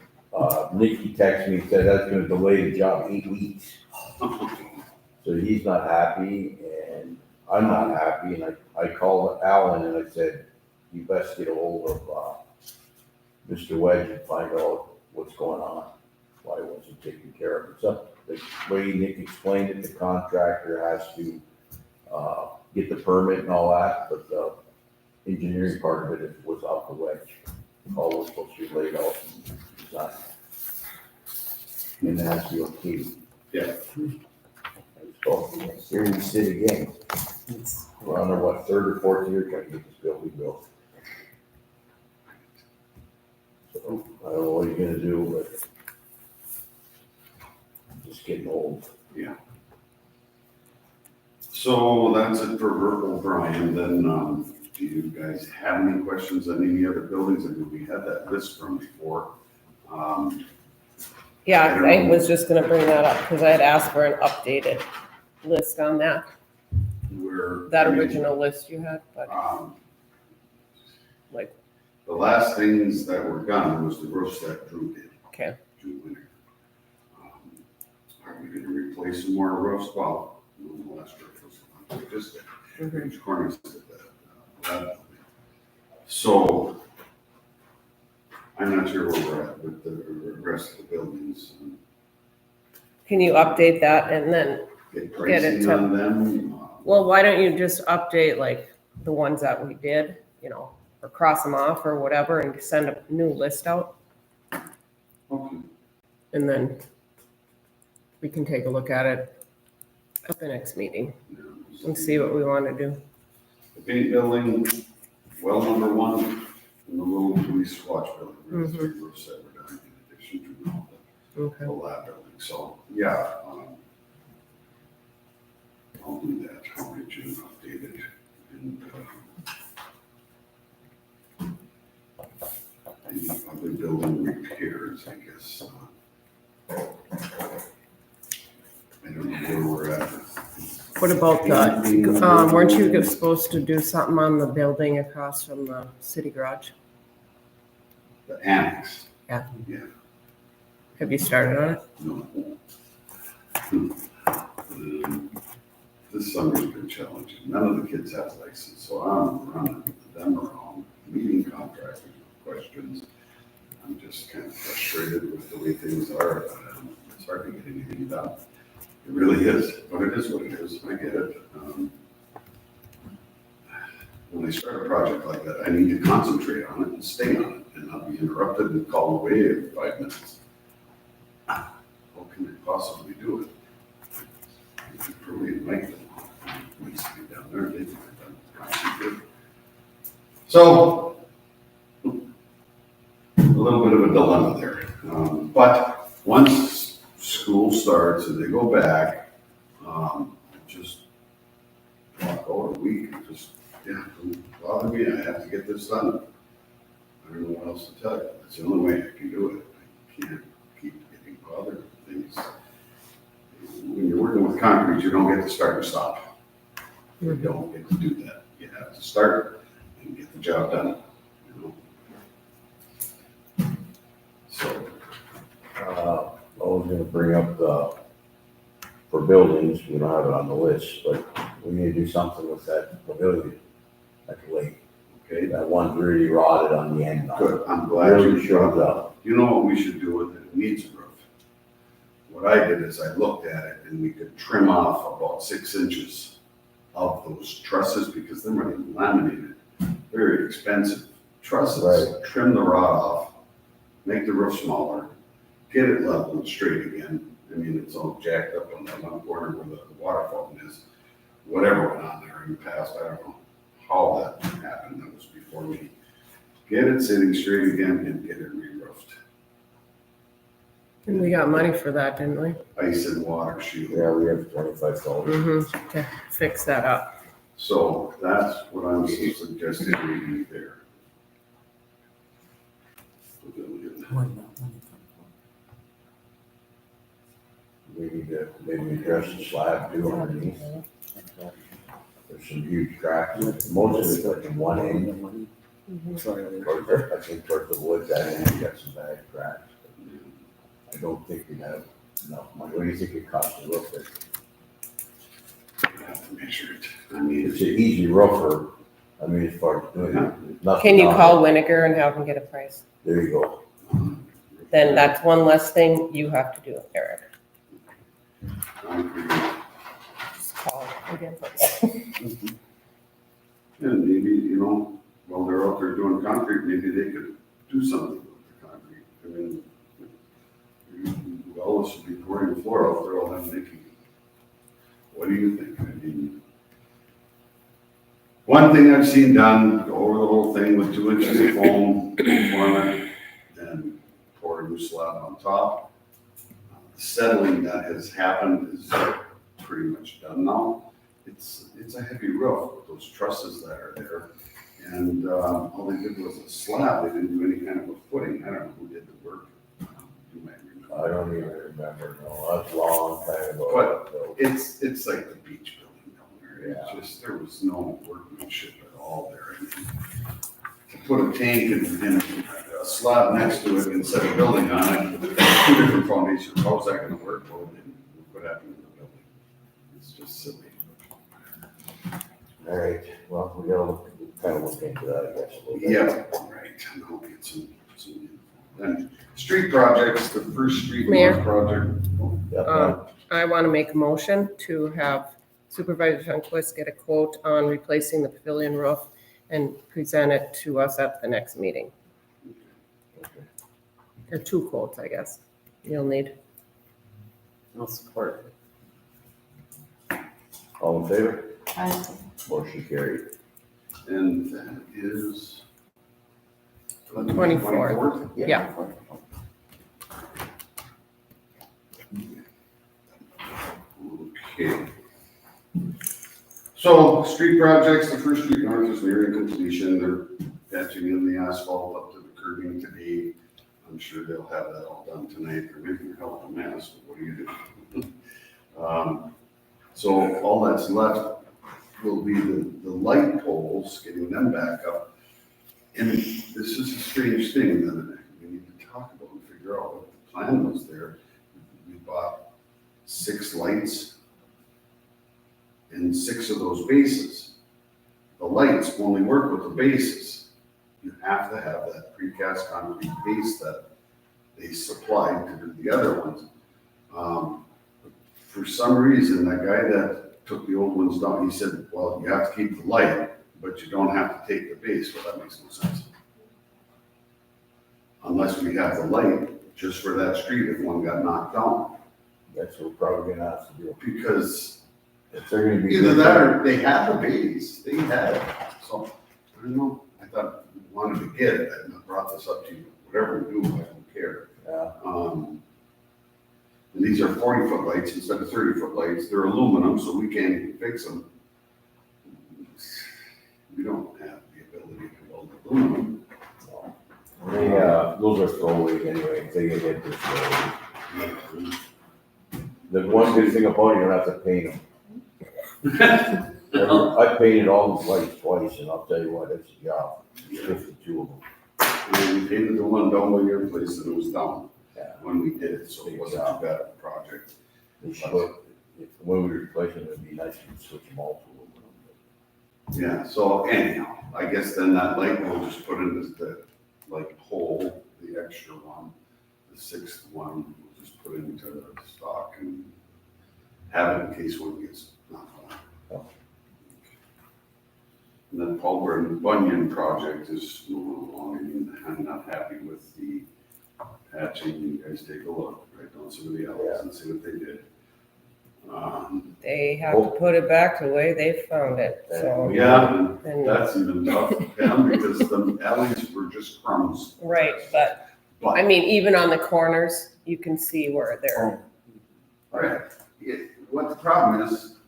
[SPEAKER 4] Nikki texted me and said that's gonna delay the job 8 weeks. So he's not happy and I'm not happy, and I called Alan and I said, you best get a hold of, Mr. Wedge and find out what's going on, why it wasn't taken care of. So the way Nick explained it, the contractor has to, get the permit and all that, but the engineering part of it was off the Wedge. All was supposed to be laid out and designed. And it has to be okay.
[SPEAKER 9] Yeah.
[SPEAKER 4] So here we sit again.
[SPEAKER 3] It's-
[SPEAKER 4] We're on our, what, third or fourth year trying to get this building built. So I don't know what you're gonna do, but I'm just getting old.
[SPEAKER 9] so that's it for O'Brien, then, do you guys have any questions on any other buildings? I mean, we had that list from before.
[SPEAKER 2] Yeah, I was just gonna bring that up, because I had asked for an updated list on that,
[SPEAKER 9] Where.
[SPEAKER 2] that original list you had, but like,
[SPEAKER 9] The last things that were done was the roofs that Drew did.
[SPEAKER 2] okay.
[SPEAKER 9] Drew Winter. Are we gonna replace some more roofs? Well, the last roof was just
[SPEAKER 2] Mhm.
[SPEAKER 9] Range Corners did that. Lab building. So I'm not sure where we're at with the rest of the buildings.
[SPEAKER 2] Can you update that and then,
[SPEAKER 9] Get
[SPEAKER 2] it
[SPEAKER 9] pricing
[SPEAKER 2] to-
[SPEAKER 9] on them.
[SPEAKER 2] well, why don't you just update like the ones that we did, you know, or cross them off or whatever and send a new list out,
[SPEAKER 9] Okay.
[SPEAKER 2] and then we can take a look at it at the next meeting
[SPEAKER 9] Yeah.
[SPEAKER 2] and see what we want to do.
[SPEAKER 9] The paint building, well, number one, and the little police watch building. There's
[SPEAKER 2] Mm-hmm.
[SPEAKER 9] 3 roofs that were done in addition to all the
[SPEAKER 2] Okay.
[SPEAKER 9] lab building, so, yeah, I'll do that, I'll get you an updated, and, any other building repairs, I guess,
[SPEAKER 2] What about the, weren't you supposed to do something on the building across from the city garage?
[SPEAKER 9] The annex.
[SPEAKER 2] Yeah.
[SPEAKER 9] Yeah,
[SPEAKER 2] Have you started on it?
[SPEAKER 9] no. This summer's been challenging. None of the kids have license, so I'm running them around, meeting contractors with questions. I'm just kind of frustrated with the way things are. It's hard to get anything done. It really is, but it is what it is. I get it. When I start a project like that, I need to concentrate on it and stay on it and not be interrupted and called away every 5 minutes. How can I possibly do it? Probably make them, needs to be down there, they think they've done. So, a little bit of a dilemma there. But once school starts and they go back, just walk out a week, just, don't bother me, I have to get this done. I don't know what else to tell you. That's the only way I can do it. I can't keep getting bothered with things. When you're working with concrete, you don't get to start and stop. You don't get to do that. You have to start and get the job done, you know? So,
[SPEAKER 4] I was gonna bring up for buildings, we don't have it on the list, but we need to do something with that pavilion at the lake.
[SPEAKER 9] okay,
[SPEAKER 4] That one's really rotted on the end now.
[SPEAKER 9] good. I'm glad
[SPEAKER 4] Really
[SPEAKER 9] you brought
[SPEAKER 4] showed
[SPEAKER 9] that
[SPEAKER 4] up.
[SPEAKER 9] up. You know what we should do with it? It needs a roof. What I did is I looked at it and we could trim off about 6 inches of those trusses because they're running laminated, very expensive trusses.
[SPEAKER 4] Right.
[SPEAKER 9] Trim the rod off, make the roof smaller, get it level and straight again. I mean, it's all jacked up on that one corner where the water fountain is. Whatever went on there in the past, I don't know how that happened. That was before me. Get it sitting straight again and get it re-roofed.
[SPEAKER 2] And we got money for that, didn't we?
[SPEAKER 9] Ice and water shield.
[SPEAKER 4] Yeah, we have 25,000.
[SPEAKER 2] To fix that up.
[SPEAKER 9] So that's what I'm suggesting we do there.
[SPEAKER 4] We need to maybe address the slab too underneath. There's some huge cracks, most of it's like in one end. I think towards the woods, that end, you got some bad cracks. I don't think we have enough money. What do you think it costs to roof it?
[SPEAKER 9] I have to measure it. I mean,
[SPEAKER 4] It's an easy roofer, I mean, as far as doing it. nothing
[SPEAKER 2] Can you
[SPEAKER 4] on
[SPEAKER 2] call
[SPEAKER 4] it.
[SPEAKER 2] Winiger and have them get a price?
[SPEAKER 4] There you go.
[SPEAKER 2] Then that's one less thing you have to do, Eric. Just call again.
[SPEAKER 9] And maybe, you know, while they're out there doing concrete, maybe they could do something with the concrete. I mean, well, should be pouring the floor out there, all them thinking. What do you think? I mean, one thing I've seen done, go over the whole thing with 2 inches of foam, form it, and pour a new slab on top. The settling that has happened is pretty much done now. It's a heavy roof with those trusses that are there. And all they did was a slab. They didn't do any kind of a footing. I don't know who did the work. You might remember.
[SPEAKER 4] I don't even remember, no, that's a long time ago.
[SPEAKER 9] But it's like the beach building down there. It's
[SPEAKER 4] Yeah.
[SPEAKER 9] just, there was no workmanship at all there. And to put a tank and a slab next to it instead of building on it, two different foundations, how's that gonna work? Well, then what happened to the building? It's just silly.
[SPEAKER 4] All right, well, we gotta look, kind of look into that, I guess, a little bit.
[SPEAKER 9] Yeah, right. And I'll get some info. And street projects, the first street
[SPEAKER 2] Mayor?
[SPEAKER 9] project.
[SPEAKER 4] Yep,
[SPEAKER 2] I want to make a motion to have Supervisor Junquist get a quote on replacing the pavilion roof and present it to us at the next meeting. Or 2 quotes, I guess, you'll need.
[SPEAKER 3] I'll support
[SPEAKER 4] all in favor?
[SPEAKER 7] I-
[SPEAKER 4] Motion carried.
[SPEAKER 9] And that is.
[SPEAKER 2] 24th. Yeah.
[SPEAKER 9] Okay. So, street projects, the first street north is nearing completion. They're patching in the asphalt up to the curbing today. I'm sure they'll have that all done tonight. They're making a hell of a mess, but what do you do? So all that's left will be the light poles, getting them back up. And this is a strange thing that we need to talk about and figure out what the plan was there. We bought 6 lights and 6 of those bases. The lights only work with the bases. You have to have that precast concrete base that they supplied to do the other ones. For some reason, that guy that took the old ones down, he said, well, you have to keep the light, but you don't have to take the base. Well, that makes no sense. Unless we have the light just for that street if one got knocked down.
[SPEAKER 4] That's what we're probably gonna have to do.
[SPEAKER 9] Because
[SPEAKER 4] If they're gonna be.
[SPEAKER 9] either that or they had the base, they had it. So, I don't know, I thought we wanted to get it, I brought this up to you, whatever we do, I don't care.
[SPEAKER 4] Yeah,
[SPEAKER 9] And these are 40-foot lights instead of 30-foot lights, they're aluminum, so we can't even fix them. We don't have the ability to build aluminum.
[SPEAKER 4] they, those are throwaways anyway, if they get hit this way. The one good thing about it, you don't have to paint them. I painted all the lights twice, and I'll tell you what, it's a job, 52 of them.
[SPEAKER 9] And we painted the one down by your place and it was down
[SPEAKER 4] Yeah.
[SPEAKER 9] when we did it, so it wasn't too bad of a project.
[SPEAKER 4] They should, when we replace them, it'd be nice to switch them all to aluminum.
[SPEAKER 9] Yeah, so anyhow, I guess then that light we'll just put in the like hole, the extra one, the 6th one, we'll just put into the stock and have it in case one gets knocked on. And then Paul Bunyan project is moving along, and I'm not happy with the patching. You guys take a look, right down some of the alleys and see what they did.
[SPEAKER 2] They have to put it back the way they found it, so.
[SPEAKER 9] Yeah, and
[SPEAKER 2] And,
[SPEAKER 9] that's even tough, yeah, because the alleys were just crumbs.
[SPEAKER 2] right, but, I mean, even on the corners, you can see where they're,
[SPEAKER 9] Right. What the problem is,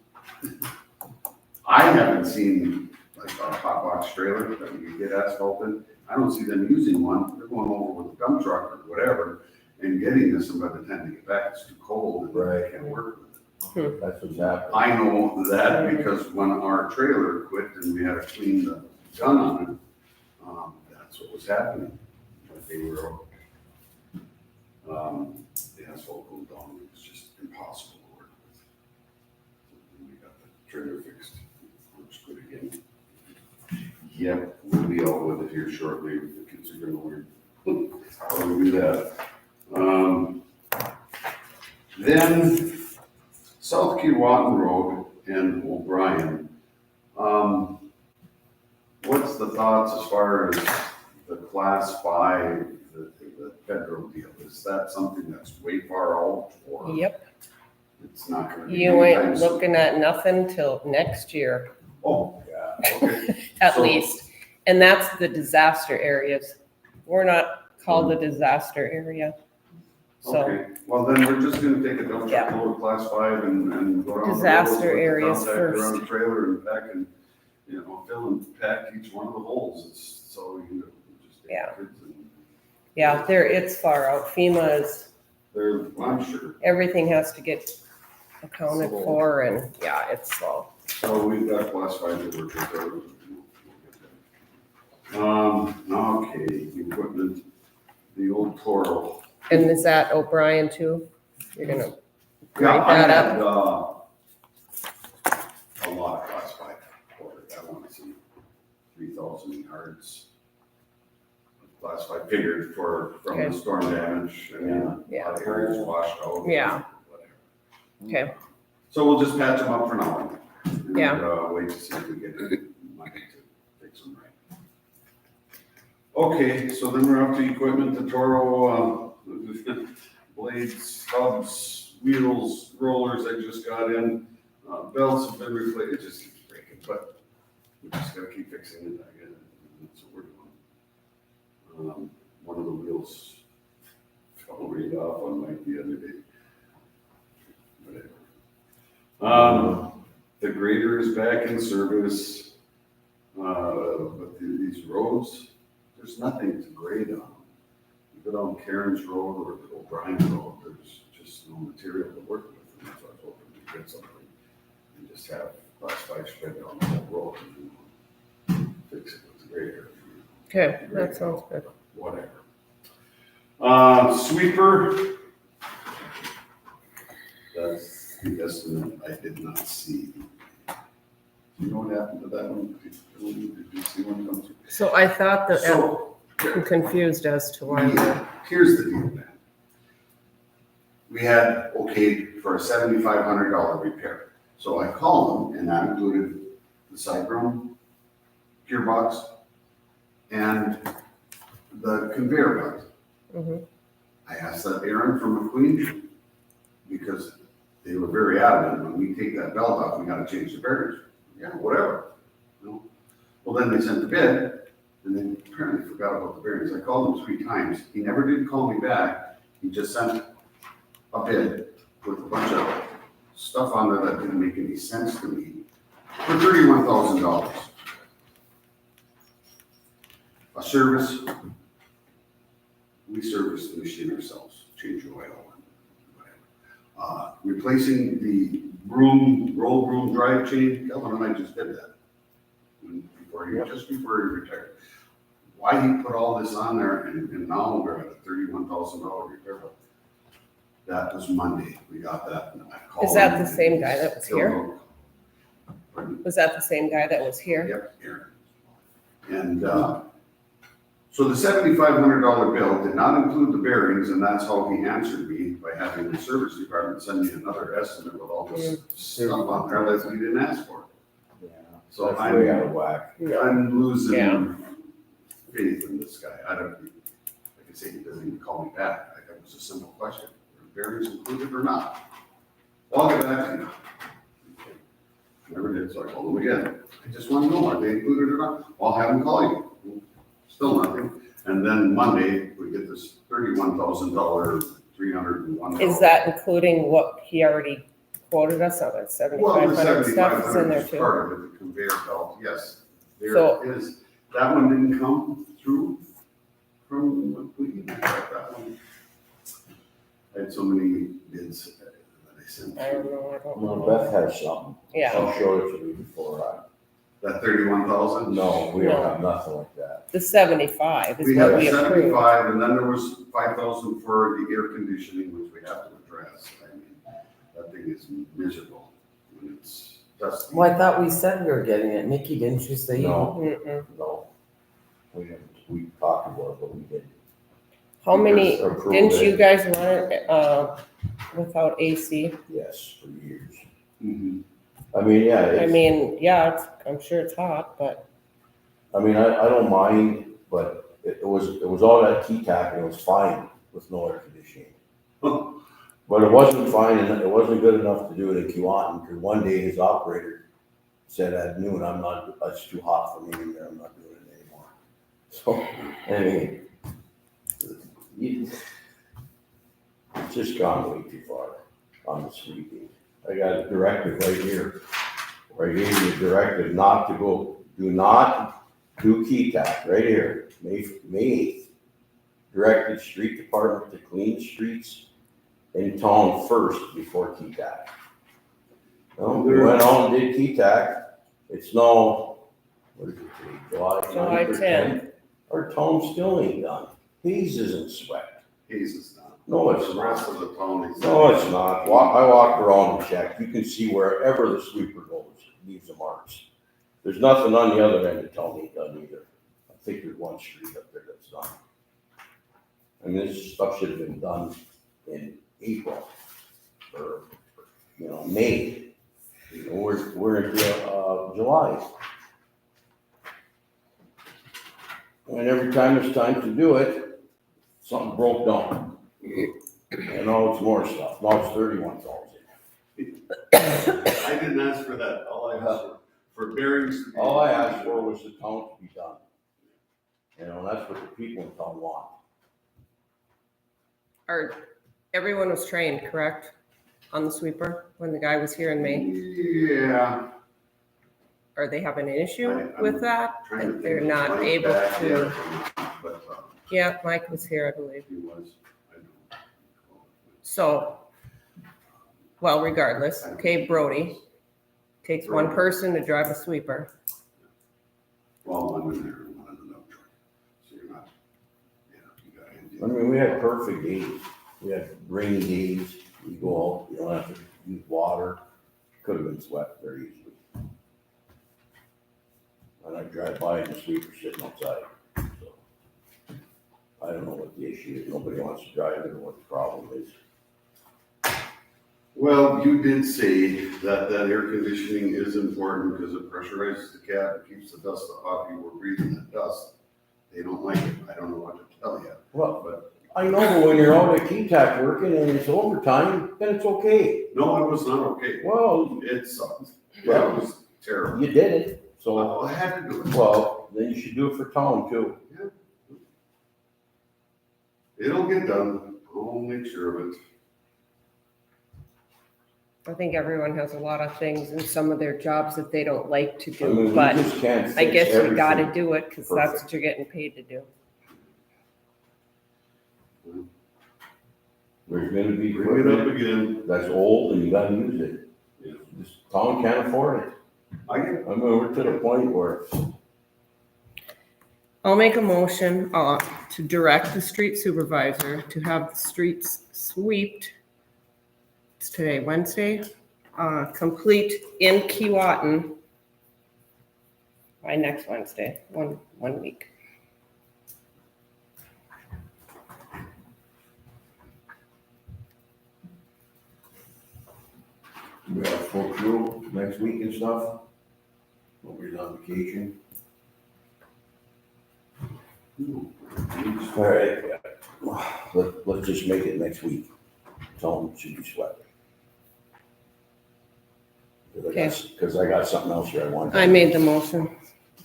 [SPEAKER 9] I haven't seen like a hot box trailer that you can get asphalted. I don't see them using one. They're going over with a dump truck or whatever and getting this, and by the time they get back, it's too cold and they can't work with it.
[SPEAKER 4] That's what's happening.
[SPEAKER 9] I know that because when our trailer quit and we had to clean the gun on it, that's what was happening. But they were, the asphalt goes down, it was just impossible to work with. And we got the trailer fixed, works good again. Yep, we'll be out with it here shortly, the kids are gonna learn how to do that. Then South Keewatin Road and O'Brien. What's the thoughts as far as the class 5, the federal deal? Is that something that's way far out, or
[SPEAKER 2] yep.
[SPEAKER 9] it's not gonna be?
[SPEAKER 2] You
[SPEAKER 9] anytime
[SPEAKER 2] ain't
[SPEAKER 9] soon?
[SPEAKER 2] looking at nothing till next year,
[SPEAKER 9] Oh, yeah, okay.
[SPEAKER 2] at
[SPEAKER 9] So-
[SPEAKER 2] least. And that's the disaster areas. We're not called a disaster area. So,
[SPEAKER 9] Okay, well, then we're just gonna take a dump truck
[SPEAKER 2] Yeah.
[SPEAKER 9] load of class 5 and go around.
[SPEAKER 2] Disaster areas
[SPEAKER 9] Around the
[SPEAKER 2] first.
[SPEAKER 9] trailer and back and, fill and pack each one of the holes, it's, so we can just take
[SPEAKER 2] Yeah.
[SPEAKER 9] the kids and.
[SPEAKER 2] yeah, it's far out. FEMA is,
[SPEAKER 9] They're, I'm sure.
[SPEAKER 2] everything has to get accounted
[SPEAKER 4] Slow.
[SPEAKER 2] for, and yeah, it's slow.
[SPEAKER 9] So we've got classified that we're prepared. Okay, equipment, the old Toro.
[SPEAKER 2] And is that O'Brien too? You're gonna
[SPEAKER 9] Yeah,
[SPEAKER 2] break
[SPEAKER 9] I
[SPEAKER 2] that
[SPEAKER 9] had,
[SPEAKER 2] up?
[SPEAKER 9] a lot of classified order. I want to see 3,000 yards of classified figured from
[SPEAKER 2] Okay.
[SPEAKER 9] the storm damage. I mean, a
[SPEAKER 2] Yeah.
[SPEAKER 9] lot of areas washed out.
[SPEAKER 2] Yeah.
[SPEAKER 9] Whatever.
[SPEAKER 2] Okay,
[SPEAKER 9] So we'll just patch them up for now. And,
[SPEAKER 2] Yeah.
[SPEAKER 9] wait to see if we get money to fix them right. Okay, so then we're up to equipment, the Toro, blades, hubs, wheels, rollers I just got in, belts have been replaced, it just keeps breaking, but we just gotta keep fixing it, I guess, that's what we're doing. One of the wheels fell right off on Mike the other day. Whatever. The grader is back in service, but these roads, there's nothing to grade on. You go down Karen's Road or the O'Brien Road, there's just no material to work with, and that's why I was hoping to get something. and just have class 5 spread down the whole road and fix it with the grader.
[SPEAKER 2] Okay, that sounds good.
[SPEAKER 9] Whatever. Sweeper. That's the estimate I did not see. Do you know what happened to that one? Did you see one come through?
[SPEAKER 2] So I thought that,
[SPEAKER 9] So,
[SPEAKER 2] I'm confused as to why.
[SPEAKER 9] here's the deal, man. We had okayed for a $7,500 repair. So I called them and that included the side drum, gearbox, and the conveyor belt.
[SPEAKER 2] Mhm.
[SPEAKER 9] I asked that Aaron from McQueen because they were very adamant, when we take that belt off, we gotta change the bearings. Yeah, whatever. You know? Well, then they sent the bid, and then apparently forgot about the bearings. I called him 3 times. He never did call me back. He just sent a bid with a bunch of stuff on there that didn't make any sense to me for $31,000. A service, we service the machine ourselves, change the oil and whatever. Replacing the roll broom drive chain, Kelvin and I just did that. Just before he retired. Why he put all this on there and now we're at a $31,000 repair bill. That was Monday, we got that. And I called
[SPEAKER 2] Is that
[SPEAKER 9] him
[SPEAKER 2] the same
[SPEAKER 9] and
[SPEAKER 2] guy that was
[SPEAKER 9] still
[SPEAKER 2] here?
[SPEAKER 9] no- Pardon?
[SPEAKER 2] Was that the same guy that was here?
[SPEAKER 9] Yep, Aaron. And, so the $7,500 bill did not include the bearings, and that's how he answered me by having the service department send me another estimate with all this stuff on there that we didn't ask for.
[SPEAKER 4] Yeah.
[SPEAKER 9] So
[SPEAKER 4] That's way out of whack.
[SPEAKER 9] I'm losing
[SPEAKER 2] Yeah.
[SPEAKER 9] faith in this guy. I don't, like I say, he doesn't even call me back. It was a simple question. Are bearings included or not? I'll get back to you. Never did, so I called him again. I just want to know, are they included or not? I'll have him call you. Still nothing. And then Monday, we get this $31,000, $301.
[SPEAKER 2] Is that including what he already quoted us on that
[SPEAKER 9] Well, the
[SPEAKER 2] 7,500 stuff is in there
[SPEAKER 9] 7,500 is
[SPEAKER 2] too?
[SPEAKER 9] part of it, the conveyor belt, yes.
[SPEAKER 2] So-
[SPEAKER 9] There is, that one didn't come through from McQueen. I thought that one. I had so many bids that I sent.
[SPEAKER 2] I don't know, I don't
[SPEAKER 4] Well,
[SPEAKER 2] know.
[SPEAKER 4] Beth has something.
[SPEAKER 2] Yeah,
[SPEAKER 4] I'll show it to you before
[SPEAKER 9] That 31,000?
[SPEAKER 4] no, we don't have nothing like that.
[SPEAKER 2] the 75 is
[SPEAKER 9] We
[SPEAKER 2] what
[SPEAKER 9] had
[SPEAKER 2] we approved.
[SPEAKER 9] 75, and then there was 5,000 for the air conditioning, which we have to address. I mean, that thing is miserable when it's dusty.
[SPEAKER 3] Well, I thought we said we were getting it. Mickey, didn't you say?
[SPEAKER 4] No,
[SPEAKER 2] Mm-mm.
[SPEAKER 4] no. We talked about it, but we didn't.
[SPEAKER 2] How many,
[SPEAKER 4] Just approve
[SPEAKER 2] didn't
[SPEAKER 4] it.
[SPEAKER 2] you guys want it, without AC?
[SPEAKER 4] Yes, for years.
[SPEAKER 9] Mhm.
[SPEAKER 4] I mean, yeah,
[SPEAKER 2] I
[SPEAKER 4] it's,
[SPEAKER 2] mean, yeah, it's, I'm sure it's hot, but
[SPEAKER 4] I don't mind, but it was all that T-tack and it was fine with no air conditioning. But it wasn't fine and it wasn't good enough to do it in Keewatin, because one day his operator said at noon, it's too hot for me in there, I'm not doing it anymore. So, anyway, it's just gone way too far on the sweeping. I got a directive right here, where I gave you a directive not to go, do not do T-tack, right here, May 8th. Directed street department to clean streets in town first before T-tack. Well, we went on and did T-tack, it's now, what is it today, July 9th or 10th? Our town still ain't done, Hayes isn't swept.
[SPEAKER 9] Hayes is not.
[SPEAKER 4] No, it's
[SPEAKER 9] The rest
[SPEAKER 4] not.
[SPEAKER 9] of the town is.
[SPEAKER 4] No, it's not. I walked around and checked. You can see wherever the sweeper goes, it leaves the marks. There's nothing on the other end of town ain't done either. I think there's one street up there that's done. I mean, this stuff should have been done in April or, May. We're into, July. And every time it's time to do it, something broke down. And now it's more stuff. Now it's 31,000.
[SPEAKER 9] I didn't ask for that. All I asked for bearings. to be-
[SPEAKER 4] All I asked for was the town to be done. That's what the people in town want.
[SPEAKER 2] everyone was trained, correct? On the sweeper when the guy was here in May?
[SPEAKER 9] Yeah.
[SPEAKER 2] Are they having an issue
[SPEAKER 9] I'm
[SPEAKER 2] with that?
[SPEAKER 9] Trying to
[SPEAKER 2] That they're
[SPEAKER 9] think
[SPEAKER 2] not
[SPEAKER 9] if
[SPEAKER 2] able
[SPEAKER 9] Mike's back
[SPEAKER 2] to,
[SPEAKER 9] yet, but,
[SPEAKER 2] yeah, Mike was here, I believe.
[SPEAKER 9] he was, I know.
[SPEAKER 2] So, well, regardless, okay, Brody, Takes one person to drive a sweeper.
[SPEAKER 9] Well, one in there, and one in the dump truck. So you're not, yeah, you gotta empty.
[SPEAKER 4] I mean, we had perfect days. We had rainy days. You go out, you don't have to use water. Could have been swept very easily. And I drive by and the sweeper's sitting outside. So I don't know what the issue is. Nobody wants to drive it or what the problem is.
[SPEAKER 9] Well, you did say that air conditioning is important because it pressurizes the cab, it keeps the dust off. You were breathing that dust. They don't like it. I don't know what to tell you,
[SPEAKER 4] Well,
[SPEAKER 9] but
[SPEAKER 4] I know, but when you're out at Keewatin working and it's overtime, then it's okay.
[SPEAKER 9] no, it was not okay.
[SPEAKER 4] Well,
[SPEAKER 9] It sucked. That was terrible.
[SPEAKER 4] you did it, so,
[SPEAKER 9] Well, I had to do it.
[SPEAKER 4] well, then you should do it for town too.
[SPEAKER 9] It'll get done. I'll make sure of it.
[SPEAKER 2] I think everyone has a lot of things in some of their jobs that they don't like to
[SPEAKER 4] I mean,
[SPEAKER 2] do,
[SPEAKER 4] we
[SPEAKER 2] but
[SPEAKER 4] just can't
[SPEAKER 2] I
[SPEAKER 4] fix
[SPEAKER 2] guess you gotta
[SPEAKER 4] everything.
[SPEAKER 2] do it, cause that's what you're getting paid to do.
[SPEAKER 4] There's gonna be
[SPEAKER 9] Bring it up
[SPEAKER 4] equipment
[SPEAKER 9] again.
[SPEAKER 4] that's old and you gotta use it.
[SPEAKER 9] Yeah.
[SPEAKER 4] This town can't afford it.
[SPEAKER 9] I get it.
[SPEAKER 4] I mean, we're to the point where,
[SPEAKER 2] I'll make a motion, to direct the street supervisor to have the streets swept. It's today, Wednesday, complete in Keewatin by next Wednesday, one week.
[SPEAKER 4] we have full crew next week and stuff. Nobody's on vacation. All right, let's just make it next week. Town should be swept.
[SPEAKER 2] Okay.
[SPEAKER 4] Cause I got something else here I want.
[SPEAKER 2] I made the motion.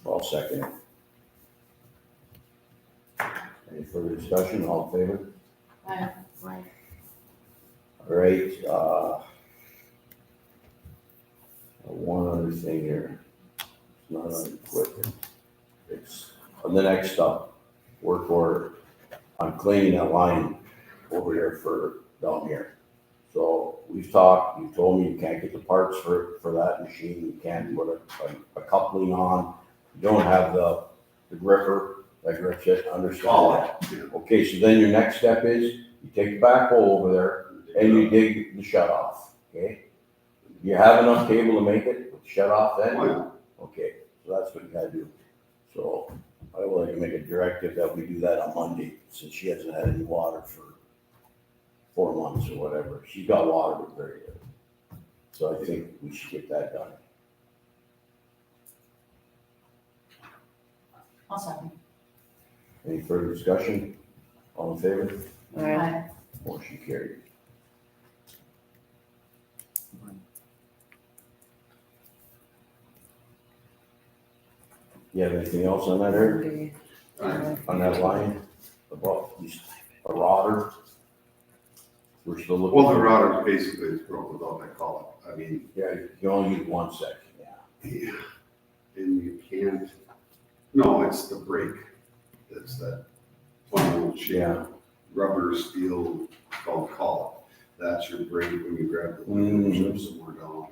[SPEAKER 4] I'll second it. Any further discussion, all in favor?
[SPEAKER 7] Aye.
[SPEAKER 4] All right, one other thing here. It's not on equipment. It's on the next stuff, work order. I'm cleaning that line over there for down here. So we've talked, you told me you can't get the parts for that machine, you can't put a coupling on. You don't have the gripper that grips it, understand that?
[SPEAKER 9] Yeah.
[SPEAKER 4] Okay, so then your next step is, you take the backhoe over there and you dig the shut off, okay? You have enough cable to make it with the shut off then?
[SPEAKER 9] Oh, yeah.
[SPEAKER 4] Okay, so that's what you gotta do. So I would like to make a directive that we do that on Monday, since she hasn't had any water for 4 months or whatever. She's got water, but very good. So I think we should get that done.
[SPEAKER 7] I'll second.
[SPEAKER 4] Any further discussion? All in favor?
[SPEAKER 2] Aye.
[SPEAKER 4] Motion carried. You have anything else on that, Eric? On that line? About a rotter? We're still looking.
[SPEAKER 9] Well, the router basically is broke without that call. I mean,
[SPEAKER 4] Yeah, you can only use one section, yeah.
[SPEAKER 9] yeah, and you can't, no, it's the brake. That's that funnel shape,
[SPEAKER 4] Yeah.
[SPEAKER 9] rubber, steel, called collet. That's your brake when you grab the
[SPEAKER 4] Mhm.
[SPEAKER 9] chips somewhere down.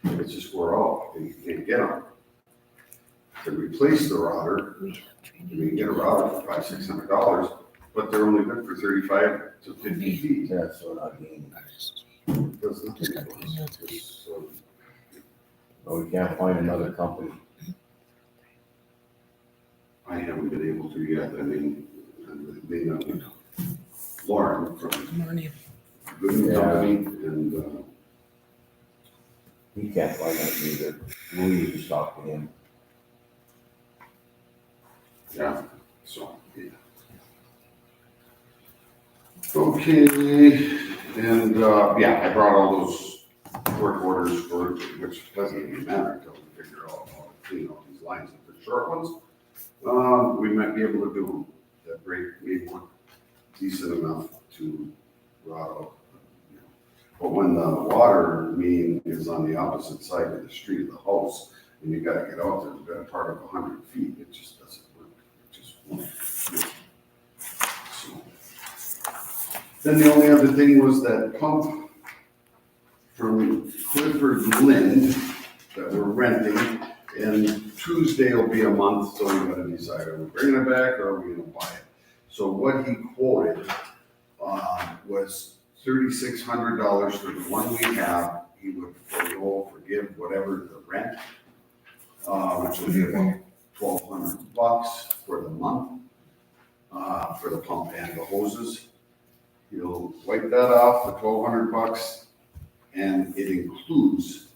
[SPEAKER 9] And it's just wore out and you can't get them. To replace the router, you can get a router for $500-600, but they're only good for 35 to 50 feet.
[SPEAKER 4] Yeah, so not gaining.
[SPEAKER 9] Does nothing for us. Just,
[SPEAKER 4] But we can't find another company.
[SPEAKER 9] I haven't been able to yet. I mean, they know Lauren from Good Company and,
[SPEAKER 4] He can't find that either. Louis just talked to him.
[SPEAKER 9] yeah, so, yeah. Okay, and, yeah, I brought all those work orders for, which doesn't even matter until we figure out how to clean out these lines. If they're short ones, we might be able to do them. That break maybe one decent enough to rot out. You know. But when the water main is on the opposite side of the street of the house, and you gotta get out there, the better part of 100 feet, it just doesn't work. It just won't. So. Then the only other thing was that pump from Clifford Lind that we're renting, and Tuesday will be a month, so we gotta decide, are we bringing it back or are we gonna buy it? So what he quoted, was $3,600 for the one we have. He would forgive whatever the rent, which would be about $1,200 for the month, for the pump and the hoses. He'll wipe that off, the $1,200, and it includes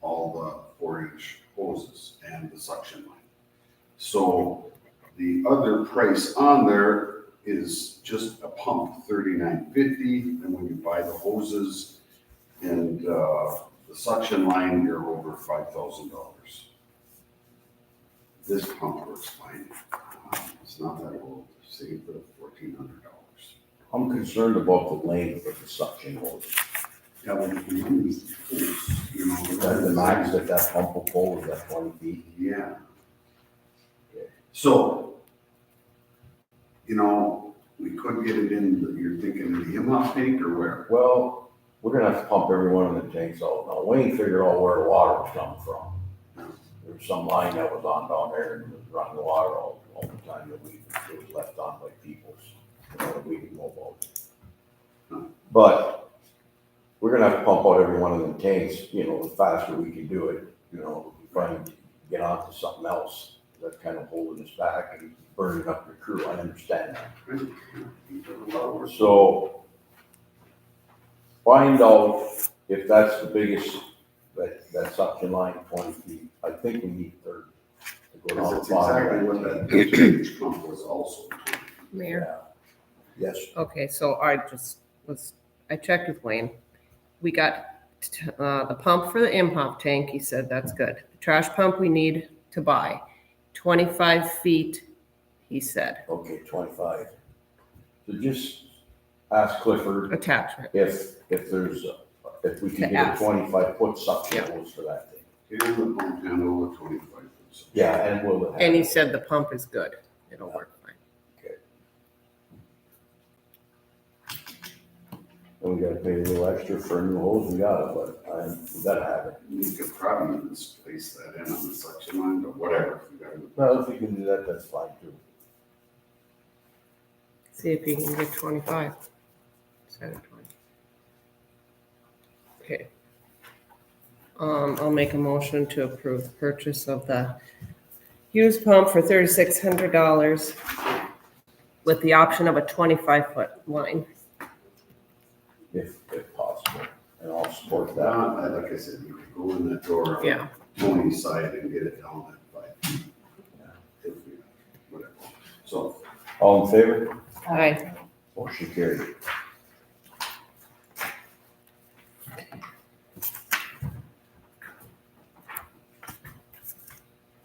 [SPEAKER 9] all the 4-inch hoses and the suction line. So the other price on there is just a pump, $39.50, and when you buy the hoses and the suction line, you're over $5,000. This pump works fine. It's not that old. Save the $1,400.
[SPEAKER 4] I'm concerned about the length of the suction hose.
[SPEAKER 9] Yeah, well, if you use the tools, you know.
[SPEAKER 4] Is that the max that that pump will pull, is that 20 feet?
[SPEAKER 9] Yeah.
[SPEAKER 4] Okay.
[SPEAKER 9] So, you know, we could get it in, you're thinking in the Himlock tank or where?
[SPEAKER 4] Well, we're gonna have to pump every one of the tanks out. Now, Wayne figured out where the water was coming from. There was some line that was on down there and it was running water all the time that it was left on by people's, that we didn't know about. But we're gonna have to pump out every one of them tanks, the faster we can do it, trying to get on to something else. That's kind of holding us back and burning up your crew. I understand that. So find out if that's the biggest, that suction line, 20 feet. I think we need 30 to go down
[SPEAKER 9] That's
[SPEAKER 4] the bottom.
[SPEAKER 9] exactly what that discharge pump was also.
[SPEAKER 2] Mayor.
[SPEAKER 4] Yes,
[SPEAKER 2] Okay, so I checked with Wayne. We got the pump for the impound tank, he said that's good. The trash pump we need to buy, 25 feet, he said,
[SPEAKER 4] okay, 25. So just ask Clifford
[SPEAKER 2] attachment.
[SPEAKER 4] if we
[SPEAKER 2] To
[SPEAKER 4] can get a
[SPEAKER 2] ask.
[SPEAKER 4] 25-foot suction hose for that thing.
[SPEAKER 9] Get in the pump handle with 25 foot.
[SPEAKER 4] Yeah, and we'll have.
[SPEAKER 2] And he said the pump is good. It'll work fine.
[SPEAKER 4] And we gotta pay a little extra for a new hose, we got it, but we gotta have it.
[SPEAKER 9] You could probably even space that in on the suction line, but whatever. If you gotta-
[SPEAKER 4] Well, if you can do that, that's fine too.
[SPEAKER 2] See if he can get 25 instead of 20. Okay. I'll make a motion to approve the purchase of the used pump for $3,600 with the option of a 25-foot line.
[SPEAKER 4] If possible, and I'll support that.
[SPEAKER 9] Like I said, you could go in that door on
[SPEAKER 2] Yeah.
[SPEAKER 9] Tony's side and get it down at 5 feet. If we- Whatever. So,
[SPEAKER 4] All in favor?
[SPEAKER 2] Aye.
[SPEAKER 4] Motion carried.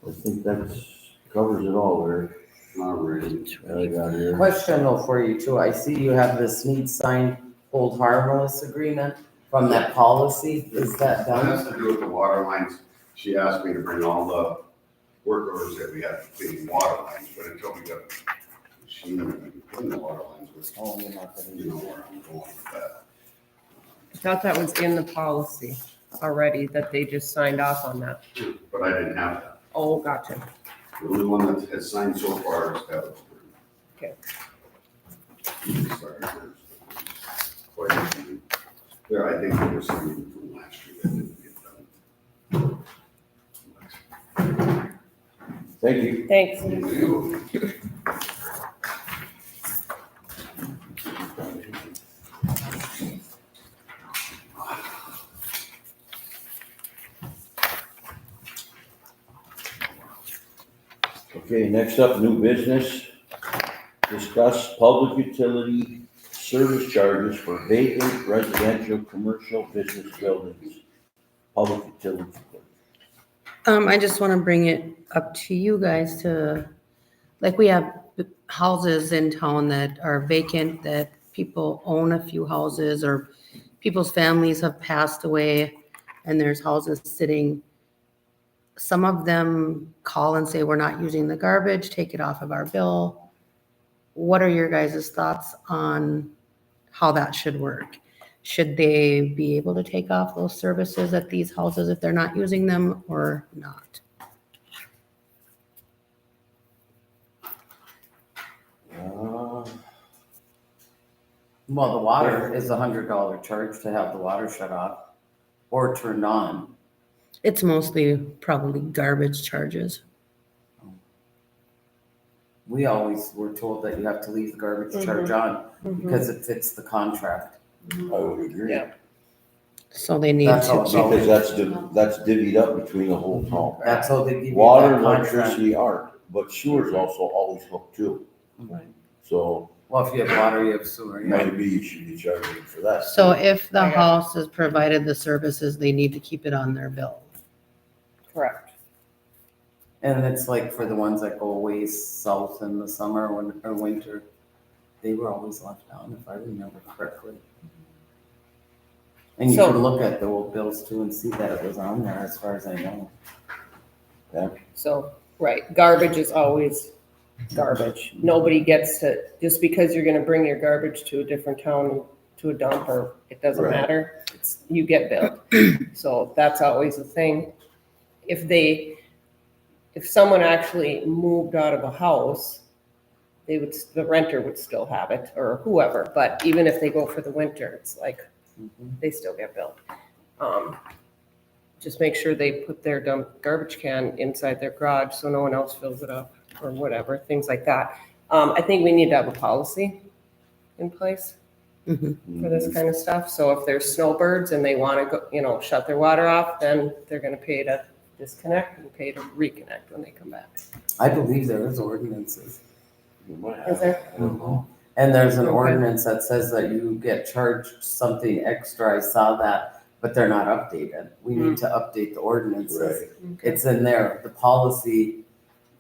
[SPEAKER 4] I think that's covers it all there.
[SPEAKER 9] not really.
[SPEAKER 4] I got here.
[SPEAKER 3] Question though for you too, I see you have this need signed hold harmless agreement from that policy, is that
[SPEAKER 9] That
[SPEAKER 3] done?
[SPEAKER 9] has to do with the water lines. She asked me to bring all the work orders that we had for cleaning water lines, but until we got a machine that we can clean the water lines with,
[SPEAKER 3] Oh, you're not gonna
[SPEAKER 9] you know where I'm going with that.
[SPEAKER 2] I thought that was in the policy already, that they just signed off on that.
[SPEAKER 9] But I didn't have that.
[SPEAKER 2] Oh, gotcha.
[SPEAKER 9] The only one that has signed so far is Evan.
[SPEAKER 2] Okay.
[SPEAKER 9] Quite a few. There, I think there was some from last year that didn't get done.
[SPEAKER 4] Thank you.
[SPEAKER 2] Thanks.
[SPEAKER 4] Okay, next up, new business. Discuss public utility service charges for vacant residential, commercial, business buildings. Public utility.
[SPEAKER 5] I just want to bring it up to you guys to, like, we have houses in town that are vacant, that people own a few houses, or people's families have passed away, and there's houses sitting. Some of them call and say, we're not using the garbage, take it off of our bill. What are your guys' thoughts on how that should work? should they be able to take off those services at these houses if they're not using them or not?
[SPEAKER 3] Well, the water is $100 charge to have the water shut off or turned on.
[SPEAKER 5] It's mostly probably garbage charges.
[SPEAKER 3] We always were told that you have to leave the garbage charge on because it fits the contract.
[SPEAKER 4] I would agree.
[SPEAKER 2] Yeah.
[SPEAKER 5] So they need
[SPEAKER 3] That's all.
[SPEAKER 5] to,
[SPEAKER 4] Because that's divvied up between the whole town.
[SPEAKER 3] That's how they give you
[SPEAKER 4] Water
[SPEAKER 3] that
[SPEAKER 4] and
[SPEAKER 3] contract.
[SPEAKER 4] electricity aren't, but sewer's also always hooked too.
[SPEAKER 2] Right.
[SPEAKER 4] So
[SPEAKER 3] Well, if you have water, you have sewer, yeah.
[SPEAKER 4] maybe you should be charging for that.
[SPEAKER 5] so if the
[SPEAKER 2] I got it.
[SPEAKER 5] house has provided the services, they need to keep it on their bill.
[SPEAKER 2] Correct.
[SPEAKER 3] And it's like for the ones that go way south in the summer or winter, they were always left down, if I remember correctly. And you
[SPEAKER 2] So-
[SPEAKER 3] can look at the old bills too and see that it was on there, as far as I know.
[SPEAKER 2] So, right, garbage is always garbage. Nobody gets to, just because you're gonna bring your garbage to a different town, to a dump, or it doesn't
[SPEAKER 4] Right.
[SPEAKER 2] matter, you get billed. So that's always the thing. If someone actually moved out of a house, the renter would still have it, or whoever, but even if they go for the winter, it's like, they still get billed. Just make sure they put their garbage can inside their garage so no one else fills it up or whatever, things like that. I think we need to have a policy in place for this kind of stuff. So if there's snowbirds and they want to go, shut their water off, then they're going to pay to disconnect and pay to reconnect when they come back.
[SPEAKER 3] I believe there is ordinances.
[SPEAKER 4] You might
[SPEAKER 2] Is
[SPEAKER 4] have-
[SPEAKER 2] there?
[SPEAKER 4] I don't know.
[SPEAKER 3] And there's an
[SPEAKER 2] Okay.
[SPEAKER 3] ordinance that says that you get charged something extra, I saw that, but they're not updated. We need to update the ordinances.
[SPEAKER 4] Right.
[SPEAKER 3] It's in there, the policy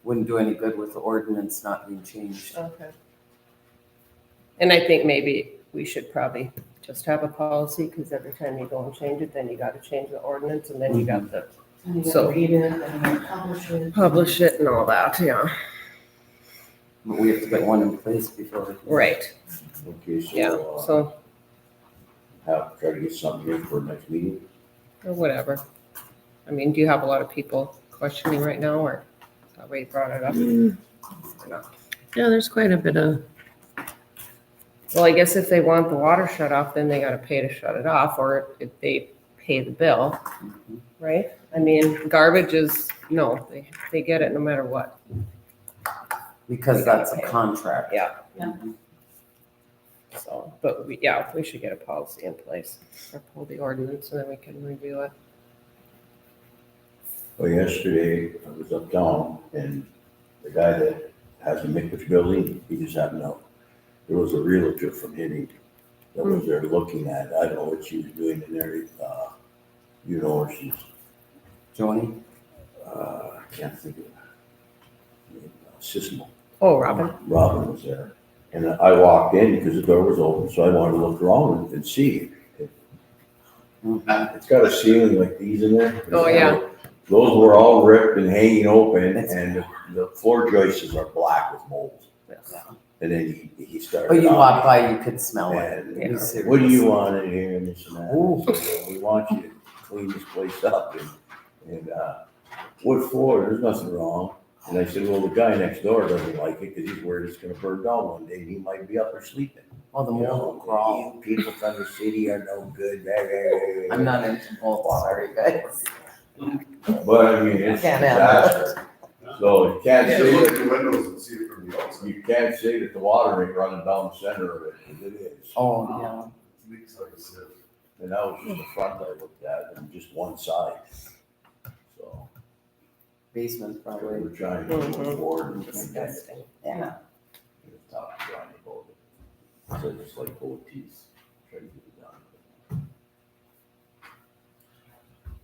[SPEAKER 3] wouldn't do any good with the ordinance not being changed.
[SPEAKER 2] Okay. And I think maybe we should probably just have a policy, because every time you go and change it, then you got to change the ordinance, and then you got to
[SPEAKER 7] And you
[SPEAKER 2] So-
[SPEAKER 7] gotta read it, and you gotta publish it.
[SPEAKER 2] publish it and all that, yeah.
[SPEAKER 3] But we have to get one in place before we can.
[SPEAKER 2] Right,
[SPEAKER 4] Okay,
[SPEAKER 2] yeah,
[SPEAKER 4] so,
[SPEAKER 2] so,
[SPEAKER 4] try to get something in for next meeting.
[SPEAKER 2] or whatever. I mean, do you have a lot of people questioning right now, or already brought it up? Or not?
[SPEAKER 5] Yeah, there's quite a bit of,
[SPEAKER 2] Well, I guess if they want the water shut off, then they gotta pay to shut it off, or if they pay the bill, right? I mean, garbage is, no, they get it no matter what.
[SPEAKER 3] Because that's a contract.
[SPEAKER 2] Yeah.
[SPEAKER 7] Yeah.
[SPEAKER 2] So, but we should get a policy in place, or pull the ordinance, and then we can review it.
[SPEAKER 4] Well, yesterday, I was uptown, and the guy that has the Mickish building, he just happened to, there was a realtor from Hibbing that was there looking at it. I don't know what she was doing in there, you know where she's,
[SPEAKER 3] Joni?
[SPEAKER 4] I can't think of it. Sismo.
[SPEAKER 2] Oh, Robin,
[SPEAKER 4] Robin was there. And I walked in because the door was open, so I wanted to look around and see. It's got a ceiling like these in there.
[SPEAKER 2] Oh, yeah.
[SPEAKER 4] Those were all ripped and hanging open, and the floor joists are black with mold.
[SPEAKER 2] yes.
[SPEAKER 4] And then he started.
[SPEAKER 3] But you
[SPEAKER 4] knocking.
[SPEAKER 3] walk by, you could smell it.
[SPEAKER 4] And,
[SPEAKER 3] Be
[SPEAKER 4] what
[SPEAKER 3] serious.
[SPEAKER 4] do you want in here and this and that?
[SPEAKER 3] Ooh.
[SPEAKER 4] So, we want you to clean this place up and wood floor, there's nothing wrong. And I said, well, the guy next door doesn't like it because he's worried it's gonna burn down one day and he might be up there sleeping.
[SPEAKER 3] Oh, the
[SPEAKER 4] You
[SPEAKER 3] mold
[SPEAKER 4] know,
[SPEAKER 3] will crawl.
[SPEAKER 4] you people from the city are no good.
[SPEAKER 3] I'm not into mold, sorry, guys.
[SPEAKER 4] But I mean, it's a
[SPEAKER 3] Can't handle it.
[SPEAKER 4] disaster. So you can't
[SPEAKER 9] You
[SPEAKER 4] say
[SPEAKER 9] look
[SPEAKER 4] that,
[SPEAKER 9] at the windows and see it from the outside.
[SPEAKER 4] you can't say that the water ain't running down the center of it, because it is.
[SPEAKER 3] Oh, yeah.
[SPEAKER 9] Leaks like a sieve.
[SPEAKER 4] And that was just the front I looked at, and just one side. So,
[SPEAKER 3] Basement's probably,
[SPEAKER 4] we're trying to move forward and
[SPEAKER 2] Disgusting.
[SPEAKER 3] yeah.
[SPEAKER 4] top drawing about it. So just like old teeth, try to get it done.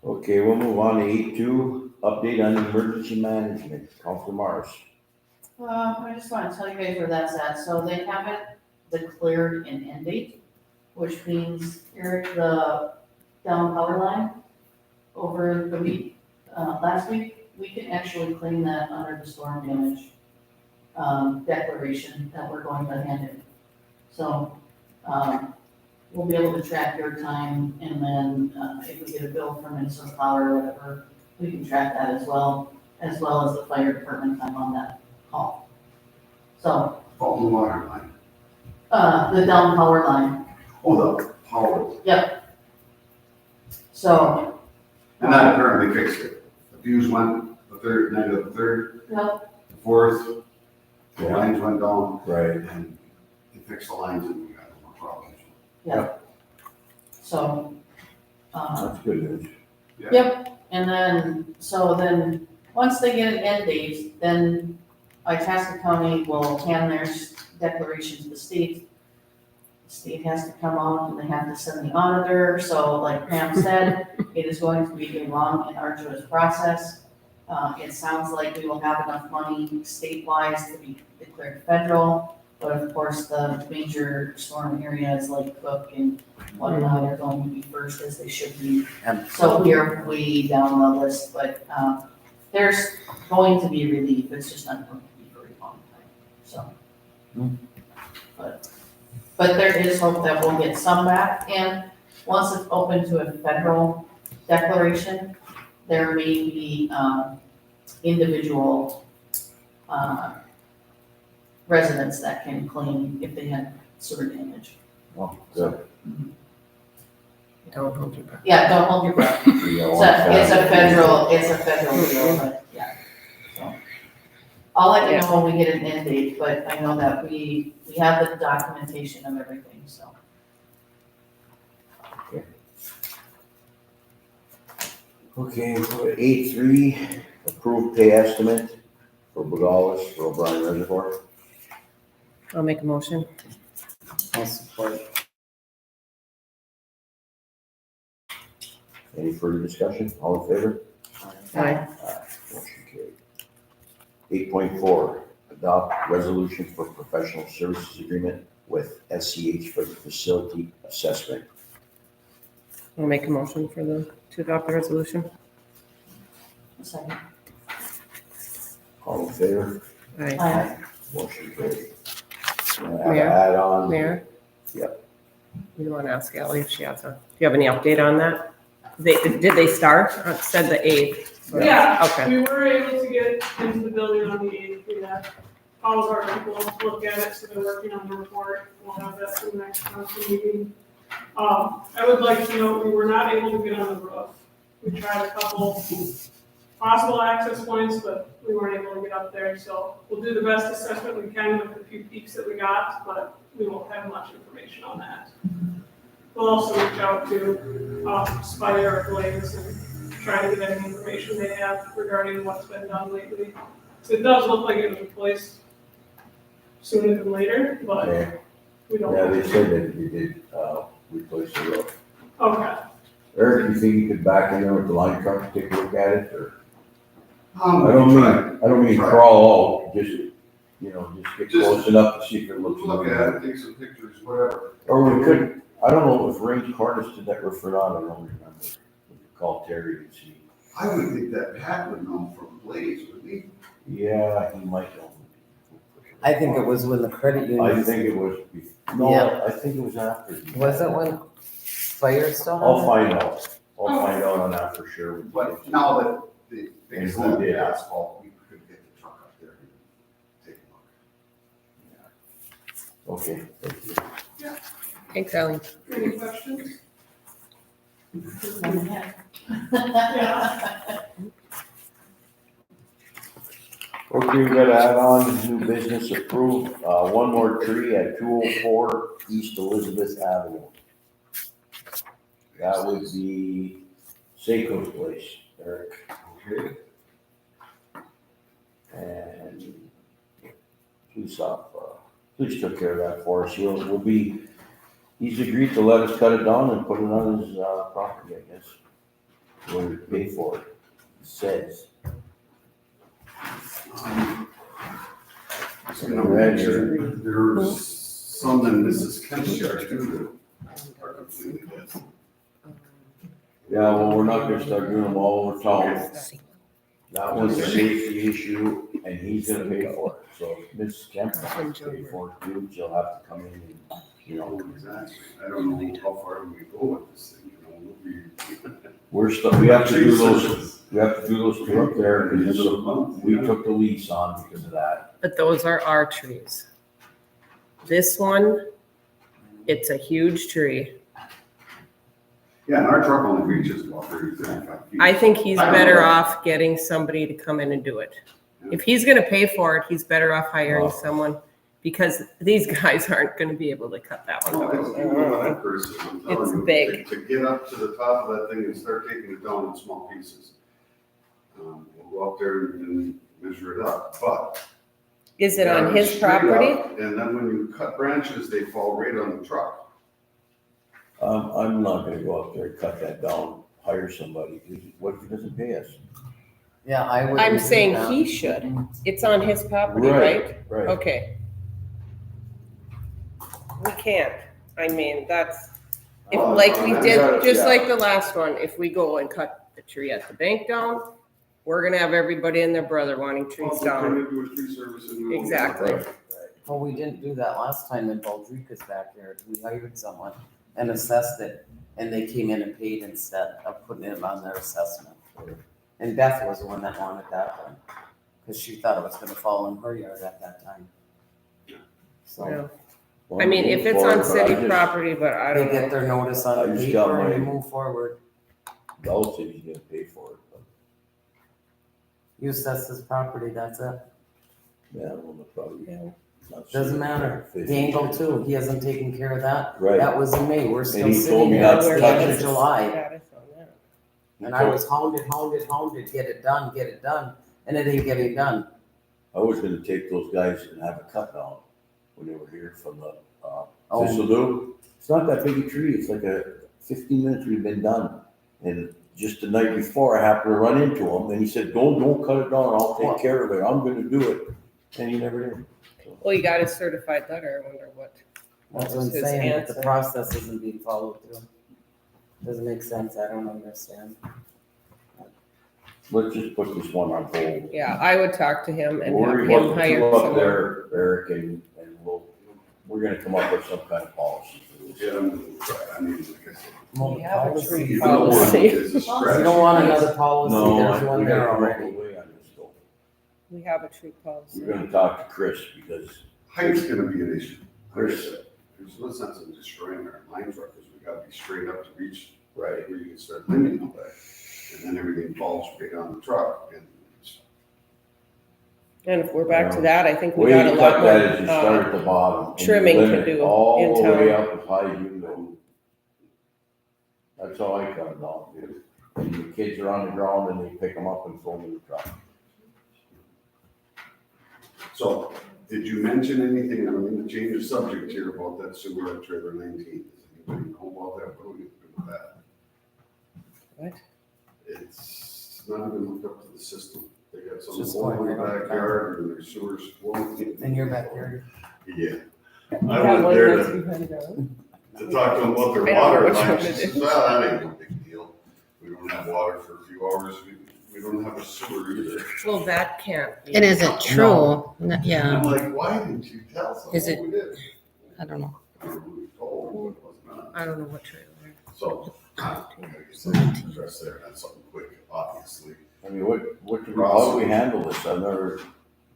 [SPEAKER 4] Okay, we'll move on to 8.2, update on emergency management, Council Morris.
[SPEAKER 7] I just wanna tell you guys where that's at, so they haven't declared an end date, which means Eric, the down power line over the week, last week, we can actually claim that under the storm damage declaration that we're going to hand in. So, we'll be able to track your time, and then, if we get a bill from Minnesota Power or whatever, we can track that as well as the fire department time on that call. So,
[SPEAKER 9] Fault in the water line.
[SPEAKER 7] the down power line,
[SPEAKER 9] Oh, the power.
[SPEAKER 7] so.
[SPEAKER 9] And that apparently fixed it. The fuse went the third, night of the third,
[SPEAKER 7] Yep,
[SPEAKER 9] the fourth, the
[SPEAKER 4] Yeah.
[SPEAKER 9] lines went down,
[SPEAKER 4] Right.
[SPEAKER 9] and it fixed the lines and we got no more problems.
[SPEAKER 7] so,
[SPEAKER 4] That's good news.
[SPEAKER 7] yep, and then, once they get an end date, then Itasca County will hand their declaration to the state. The state has to come out and they have to send the auditor, so like Pam said, it is going to be a long and arduous process. It sounds like we will have enough money state-wise to be declared federal, but of course, the major storm areas like Cook and whatnot are going to be first, as they should be. So we are way down the list, but, there's going to be relief, it's just not going to be very long time, so. But there is hope that we'll get some back, and once it's open to a federal declaration, there may be, individual, residents that can claim if they had sewer damage.
[SPEAKER 4] Oh, good.
[SPEAKER 2] Don't hold your breath.
[SPEAKER 7] Yeah, don't hold your breath. It's a federal deal, but yeah. So, I'll let you know when we get an end date, but I know that we have the documentation of everything, so.
[SPEAKER 4] Okay, for 8.3, approved pay estimate for Bogalis for O'Brien Reservoir.
[SPEAKER 2] I'll make a motion.
[SPEAKER 3] I'll support.
[SPEAKER 4] Any further discussion? All in favor?
[SPEAKER 2] Aye.
[SPEAKER 4] Motion carried. 8.4, adopt resolution for professional services agreement with SCH for the facility assessment.
[SPEAKER 2] I'll make a motion to adopt the resolution.
[SPEAKER 7] Second.
[SPEAKER 4] All in favor?
[SPEAKER 2] Aye.
[SPEAKER 4] Motion carried.
[SPEAKER 2] Mayor?
[SPEAKER 4] Add on.
[SPEAKER 2] Mayor?
[SPEAKER 4] Yep.
[SPEAKER 2] You want to ask Ally if she has do you have any update on that? Did they start? It said the 8th. but-
[SPEAKER 10] Yeah.
[SPEAKER 2] Okay.
[SPEAKER 10] We were able to get into the building on the 8th. We had all of our people look at it, so they're working on the report. We'll have that for the next council meeting. I would like to note, we were not able to get on the roof. We tried a couple possible access points, but we weren't able to get up there. So we'll do the best assessment we can with the few peaks that we got, but we won't have much information on that. We'll also reach out to Spire or Blaze and try to get any information they have regarding what's been done lately. So it does look like it was replaced sooner than later, but
[SPEAKER 4] Yeah,
[SPEAKER 10] we don't.
[SPEAKER 4] yeah, they said that you did, replace the roof.
[SPEAKER 10] Okay.
[SPEAKER 4] Eric, you think you could back in there with the line truck, and take a look at it, or? I
[SPEAKER 9] We
[SPEAKER 4] don't mean
[SPEAKER 9] Try.
[SPEAKER 4] crawl out, just, just get
[SPEAKER 9] Just
[SPEAKER 4] close enough to see if it looks.
[SPEAKER 9] look at it, take some pictures, whatever.
[SPEAKER 4] Or we could, I don't know if Range Harness did that roof or not, I don't remember. We could call Terry and see.
[SPEAKER 9] I would think that Pat would know from Blaze, wouldn't he?
[SPEAKER 4] Yeah, he might know.
[SPEAKER 3] I think it was when the credit union.
[SPEAKER 4] I think it was, no,
[SPEAKER 3] Yeah.
[SPEAKER 4] I think it was after.
[SPEAKER 3] Was it when Fire still had
[SPEAKER 4] I'll
[SPEAKER 3] it?
[SPEAKER 4] find out. I'll find out on that for sure.
[SPEAKER 9] But now that they fixed
[SPEAKER 4] And who did?
[SPEAKER 9] that asphalt, we could get the truck up there and take a look.
[SPEAKER 4] Okay, thank you.
[SPEAKER 2] Thanks, Ally.
[SPEAKER 10] Any questions?
[SPEAKER 7] Yeah.
[SPEAKER 4] Okay, we got to add on new business approved, one more tree at 204 East Elizabeth Avenue. That would be Seiko's place, Eric.
[SPEAKER 9] Okay.
[SPEAKER 4] And police took care of that for us. He's agreed to let us cut it down and put it on his, property, I guess. We'll pay for it, it says.
[SPEAKER 9] So now there's some in Mrs. Kemp's yard too that are completely dead.
[SPEAKER 4] Yeah, well, we're not gonna start doing them all over town. That one's a safety issue, and he's gonna pay for it, so Mrs. Kemp has to pay for it too, she'll have to come in and you know,
[SPEAKER 9] Exactly. I don't know how far we go with this thing, you know,
[SPEAKER 4] we're stuck, we have to do those, we have to do those two up there, and this, we took the lease on because of that.
[SPEAKER 2] But those are our trees. This one, it's a huge tree.
[SPEAKER 9] Yeah, and our truck only reaches about 35 feet.
[SPEAKER 2] I think he's
[SPEAKER 9] I don't
[SPEAKER 2] better
[SPEAKER 9] know.
[SPEAKER 2] off getting somebody to come in and do it. If he's gonna pay for it, he's better off hiring someone, because these guys aren't gonna be able to cut that one
[SPEAKER 9] No, it's,
[SPEAKER 2] down.
[SPEAKER 9] you know, that person, I'm telling
[SPEAKER 2] It's
[SPEAKER 9] you,
[SPEAKER 2] big.
[SPEAKER 9] To get up to the top of that thing and start taking it down in small pieces. We'll go out there and measure it up, but.
[SPEAKER 2] Is it on his
[SPEAKER 9] Straight up,
[SPEAKER 2] property?
[SPEAKER 9] And then when you cut branches, they fall right on the truck.
[SPEAKER 4] I'm not gonna go up there and cut that down, hire somebody, 'cause what if he doesn't pay us?
[SPEAKER 3] Yeah, I would.
[SPEAKER 2] I'm saying he should. It's on his property, right?
[SPEAKER 4] Right.
[SPEAKER 2] Okay. We can't. I mean, that's, if,
[SPEAKER 9] Oh,
[SPEAKER 2] like we
[SPEAKER 9] I
[SPEAKER 2] did,
[SPEAKER 4] got it,
[SPEAKER 2] just
[SPEAKER 4] yeah.
[SPEAKER 2] like the last one, if we go and cut the tree at the bank down, we're gonna have everybody and their brother wanting trees
[SPEAKER 9] Also, turn
[SPEAKER 2] down.
[SPEAKER 9] it into a tree service and we'll-
[SPEAKER 2] Exactly.
[SPEAKER 3] Well, we didn't do that last time in Baldrica's backyard. We hired someone and assessed it, and they came in and paid instead of putting it on their assessment. And Beth was the one that wanted that one, because she thought it was gonna fall in her yard at that time. So
[SPEAKER 2] Yeah.
[SPEAKER 4] Well,
[SPEAKER 2] I mean, if
[SPEAKER 4] move
[SPEAKER 2] it's
[SPEAKER 4] forward,
[SPEAKER 2] on
[SPEAKER 4] but I
[SPEAKER 2] city
[SPEAKER 4] just-
[SPEAKER 2] property, but I
[SPEAKER 3] they
[SPEAKER 2] don't
[SPEAKER 3] get
[SPEAKER 2] know.
[SPEAKER 3] their notice
[SPEAKER 4] I
[SPEAKER 3] on the
[SPEAKER 4] just got
[SPEAKER 3] paper and they
[SPEAKER 4] my-
[SPEAKER 3] move forward.
[SPEAKER 4] Bell said he's gonna pay for it, but,
[SPEAKER 3] You assess this property, that's it.
[SPEAKER 4] yeah, well, probably.
[SPEAKER 2] Yeah.
[SPEAKER 4] not
[SPEAKER 3] Doesn't
[SPEAKER 4] sure.
[SPEAKER 3] matter.
[SPEAKER 4] Fish.
[SPEAKER 3] Gangle too, he hasn't taken care of that.
[SPEAKER 4] Right.
[SPEAKER 3] That was in May, we're still
[SPEAKER 4] he told
[SPEAKER 3] sitting
[SPEAKER 4] me
[SPEAKER 3] there,
[SPEAKER 4] not
[SPEAKER 3] it's
[SPEAKER 4] to
[SPEAKER 3] the
[SPEAKER 4] touch
[SPEAKER 3] end of
[SPEAKER 4] it.
[SPEAKER 3] July.
[SPEAKER 2] Status on that.
[SPEAKER 3] And I was hounded, get it done, and it ain't getting done.
[SPEAKER 4] I was gonna take those guys and have a cut down when they were here from the,
[SPEAKER 3] Oh.
[SPEAKER 4] Thistle. It's not that big a tree, it's like 15 minutes we've been done. And just the night before, I happened to run into him, and he said, don't cut it down, I'll take care of it, I'm gonna do it. And he never did.
[SPEAKER 2] Well, you got a certified letter. I wonder what.
[SPEAKER 3] That's what I'm
[SPEAKER 2] was his
[SPEAKER 3] saying, but the
[SPEAKER 2] answer?
[SPEAKER 3] process isn't being followed through. Doesn't make sense, I don't understand.
[SPEAKER 4] Let's just put this one on hold.
[SPEAKER 2] Yeah, I would talk to him and have
[SPEAKER 4] We're
[SPEAKER 2] him
[SPEAKER 4] looking
[SPEAKER 2] hire
[SPEAKER 4] to up
[SPEAKER 2] someone.
[SPEAKER 4] there, Eric, and we're gonna come up with some kind of policy for this.
[SPEAKER 9] Get them, I mean, like I said,
[SPEAKER 3] Well,
[SPEAKER 2] We have a
[SPEAKER 3] policy-
[SPEAKER 2] tree
[SPEAKER 9] even though one
[SPEAKER 2] policy.
[SPEAKER 9] is a stretch.
[SPEAKER 3] You don't want another policy,
[SPEAKER 4] No,
[SPEAKER 3] there's
[SPEAKER 4] we
[SPEAKER 3] one
[SPEAKER 4] gotta
[SPEAKER 3] there
[SPEAKER 4] come up
[SPEAKER 3] already.
[SPEAKER 4] with a way on this, though.
[SPEAKER 2] We have a tree policy.
[SPEAKER 4] We're gonna talk to Chris, because
[SPEAKER 9] Height's gonna be an issue.
[SPEAKER 4] Chris,
[SPEAKER 9] There's no sense in destroying our line truck, because we gotta be straight up to reach
[SPEAKER 4] right,
[SPEAKER 9] where you can start leaning on that. And then everything falls straight on the truck, and it's-
[SPEAKER 2] And if we're back to
[SPEAKER 4] Yeah.
[SPEAKER 2] that, I think we
[SPEAKER 4] way
[SPEAKER 2] got a
[SPEAKER 4] you
[SPEAKER 2] lot
[SPEAKER 4] cut
[SPEAKER 2] more,
[SPEAKER 4] that is you start at the bottom. and you
[SPEAKER 2] trimming to
[SPEAKER 4] limit
[SPEAKER 2] do
[SPEAKER 4] all
[SPEAKER 2] in
[SPEAKER 4] the way
[SPEAKER 2] town.
[SPEAKER 4] up as high as you can go. That's how I cut it down, dude. And the kids are on the ground and they pick them up and throw them in the truck.
[SPEAKER 9] So, did you mention anything, I mean, to change the subject here about that sewer at trailer 19? Does anybody know about that? What are we gonna do with that?
[SPEAKER 2] What?
[SPEAKER 9] It's not even hooked up to the system. They got some
[SPEAKER 3] Just
[SPEAKER 9] hole in
[SPEAKER 3] going
[SPEAKER 9] the
[SPEAKER 3] right up.
[SPEAKER 9] backyard and their sewer's flowing.
[SPEAKER 3] In your backyard.
[SPEAKER 9] Yeah.
[SPEAKER 2] We
[SPEAKER 9] I
[SPEAKER 2] have
[SPEAKER 9] went
[SPEAKER 2] one
[SPEAKER 9] there
[SPEAKER 2] that's
[SPEAKER 9] to
[SPEAKER 2] behind us.
[SPEAKER 9] talk to them about
[SPEAKER 2] I
[SPEAKER 9] their
[SPEAKER 2] don't know
[SPEAKER 9] water
[SPEAKER 2] which
[SPEAKER 9] line.
[SPEAKER 2] one
[SPEAKER 9] She
[SPEAKER 2] it
[SPEAKER 9] says,
[SPEAKER 2] is.
[SPEAKER 9] well, that ain't no big deal. We don't have water for a few hours. We don't have a sewer either.
[SPEAKER 2] Well, that can't be.
[SPEAKER 5] And is it true? No, yeah,
[SPEAKER 9] I'm like, why didn't you tell someone?
[SPEAKER 5] Is it-
[SPEAKER 9] We did.
[SPEAKER 5] I don't know.
[SPEAKER 9] I don't know who we told, but it was not.
[SPEAKER 2] I don't know what trailer.
[SPEAKER 9] So, I gotta get something addressed there, and something quick, obviously.
[SPEAKER 4] I mean, how do we handle this?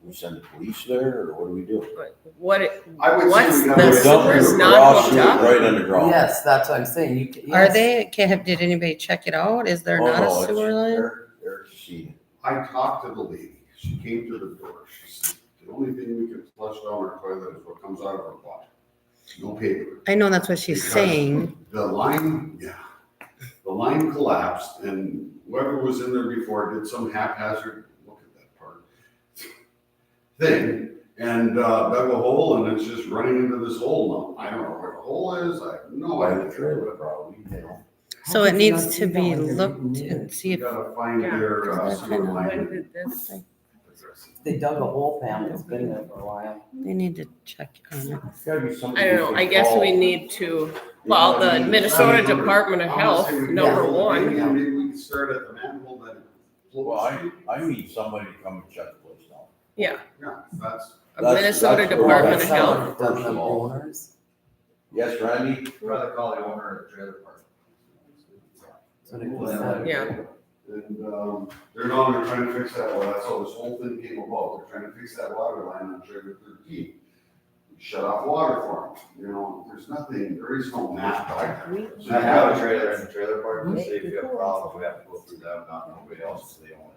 [SPEAKER 4] We send the police there, or what do we do?
[SPEAKER 2] What,
[SPEAKER 9] I would say
[SPEAKER 2] what's
[SPEAKER 9] we gotta
[SPEAKER 2] the
[SPEAKER 9] get something
[SPEAKER 2] sewer's
[SPEAKER 4] Raw
[SPEAKER 2] not hooked
[SPEAKER 4] sewer
[SPEAKER 2] up?
[SPEAKER 4] Right underground.
[SPEAKER 3] Yes, that's what I'm saying, you can,
[SPEAKER 5] Are
[SPEAKER 3] yes.
[SPEAKER 5] did anybody check it out? Is there
[SPEAKER 4] Oh,
[SPEAKER 5] not
[SPEAKER 4] no,
[SPEAKER 5] a
[SPEAKER 4] it's
[SPEAKER 5] sewer line?
[SPEAKER 4] Eric's seen it.
[SPEAKER 9] I talked to the lady, she came to the door, she said, the only thing we can flush down our toilet is what comes out of our water. No paper.
[SPEAKER 5] I know that's what she's
[SPEAKER 9] Because
[SPEAKER 5] saying.
[SPEAKER 9] The line, the line collapsed and whoever was in there before did some haphazard, look at that part, thing, and dug a hole and it's just running into this hole now. I don't know where the hole is, I have no
[SPEAKER 4] By the
[SPEAKER 9] idea.
[SPEAKER 4] trailer, probably, you know.
[SPEAKER 5] So
[SPEAKER 3] How
[SPEAKER 5] it
[SPEAKER 3] did you
[SPEAKER 5] needs
[SPEAKER 3] not
[SPEAKER 5] to
[SPEAKER 3] see that
[SPEAKER 5] be
[SPEAKER 3] when you're
[SPEAKER 5] looked
[SPEAKER 3] reading
[SPEAKER 5] and
[SPEAKER 3] it?
[SPEAKER 5] see
[SPEAKER 9] We
[SPEAKER 5] if,
[SPEAKER 9] gotta find
[SPEAKER 2] Yeah,
[SPEAKER 9] their
[SPEAKER 5] that's
[SPEAKER 9] sewer
[SPEAKER 5] kind of-
[SPEAKER 2] When
[SPEAKER 9] line.
[SPEAKER 2] did this?
[SPEAKER 9] address.
[SPEAKER 3] They dug a hole, Pam, it's been there for a while.
[SPEAKER 5] they need to check on it.
[SPEAKER 4] It's gotta be somebody
[SPEAKER 2] I don't
[SPEAKER 4] who
[SPEAKER 2] know,
[SPEAKER 4] can
[SPEAKER 2] I guess
[SPEAKER 4] call.
[SPEAKER 2] we need to, well, the Minnesota Department of Health, number one.
[SPEAKER 9] Maybe we can start at the manhole that
[SPEAKER 4] Well,
[SPEAKER 9] floats.
[SPEAKER 4] I need somebody to come and check the place out.
[SPEAKER 2] Yeah,
[SPEAKER 9] Yeah, that's,
[SPEAKER 2] a
[SPEAKER 4] That's-
[SPEAKER 2] Minnesota
[SPEAKER 4] that's where
[SPEAKER 2] Department of
[SPEAKER 3] That's
[SPEAKER 2] Health.
[SPEAKER 3] how it does
[SPEAKER 4] First
[SPEAKER 3] the
[SPEAKER 4] of all.
[SPEAKER 3] owners.
[SPEAKER 4] Yes, Randy?
[SPEAKER 11] Rather call the owner of the trailer park.
[SPEAKER 3] So they can sell it.
[SPEAKER 2] Yeah.
[SPEAKER 9] And, they're down there trying to fix that, well, that's how this whole thing came about, they're trying to fix that water line on trailer 13. Shut off water for them, there's nothing, there is no map back there.
[SPEAKER 11] So you have a trailer in the trailer park, and say if you have problems, we have to go through them, not nobody else, so they own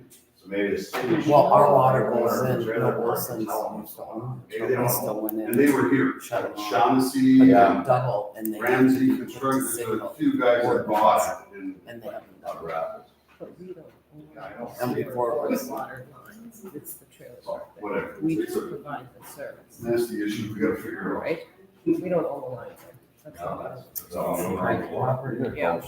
[SPEAKER 11] it. So maybe the city. should-
[SPEAKER 3] Well, our water
[SPEAKER 11] owner
[SPEAKER 3] goes
[SPEAKER 11] of the
[SPEAKER 3] in,
[SPEAKER 11] trailer
[SPEAKER 3] no,
[SPEAKER 11] park
[SPEAKER 3] Wilson's
[SPEAKER 11] and tell them
[SPEAKER 3] used to
[SPEAKER 11] what's
[SPEAKER 3] own
[SPEAKER 11] going on.
[SPEAKER 3] it.
[SPEAKER 11] Maybe they don't
[SPEAKER 3] Still
[SPEAKER 11] know.
[SPEAKER 3] went in.
[SPEAKER 9] And they were here,
[SPEAKER 3] Shut them off.
[SPEAKER 9] Shaughnessy,
[SPEAKER 4] Yeah.
[SPEAKER 3] Double, and they.
[SPEAKER 9] Ramsey Construction, there's a few guys that bought it, and
[SPEAKER 3] And they haven't
[SPEAKER 11] Not
[SPEAKER 3] done
[SPEAKER 11] rapids.
[SPEAKER 2] But we don't
[SPEAKER 11] Yeah, I know.
[SPEAKER 3] And before it was-
[SPEAKER 2] water lines, it's the trailer
[SPEAKER 9] so,
[SPEAKER 2] park. that
[SPEAKER 9] whatever.
[SPEAKER 2] We
[SPEAKER 9] It's a
[SPEAKER 2] provide the service,
[SPEAKER 9] nasty issue, we gotta figure out.
[SPEAKER 2] right? We don't own the lines. That's all.
[SPEAKER 11] That's all.
[SPEAKER 2] Yeah.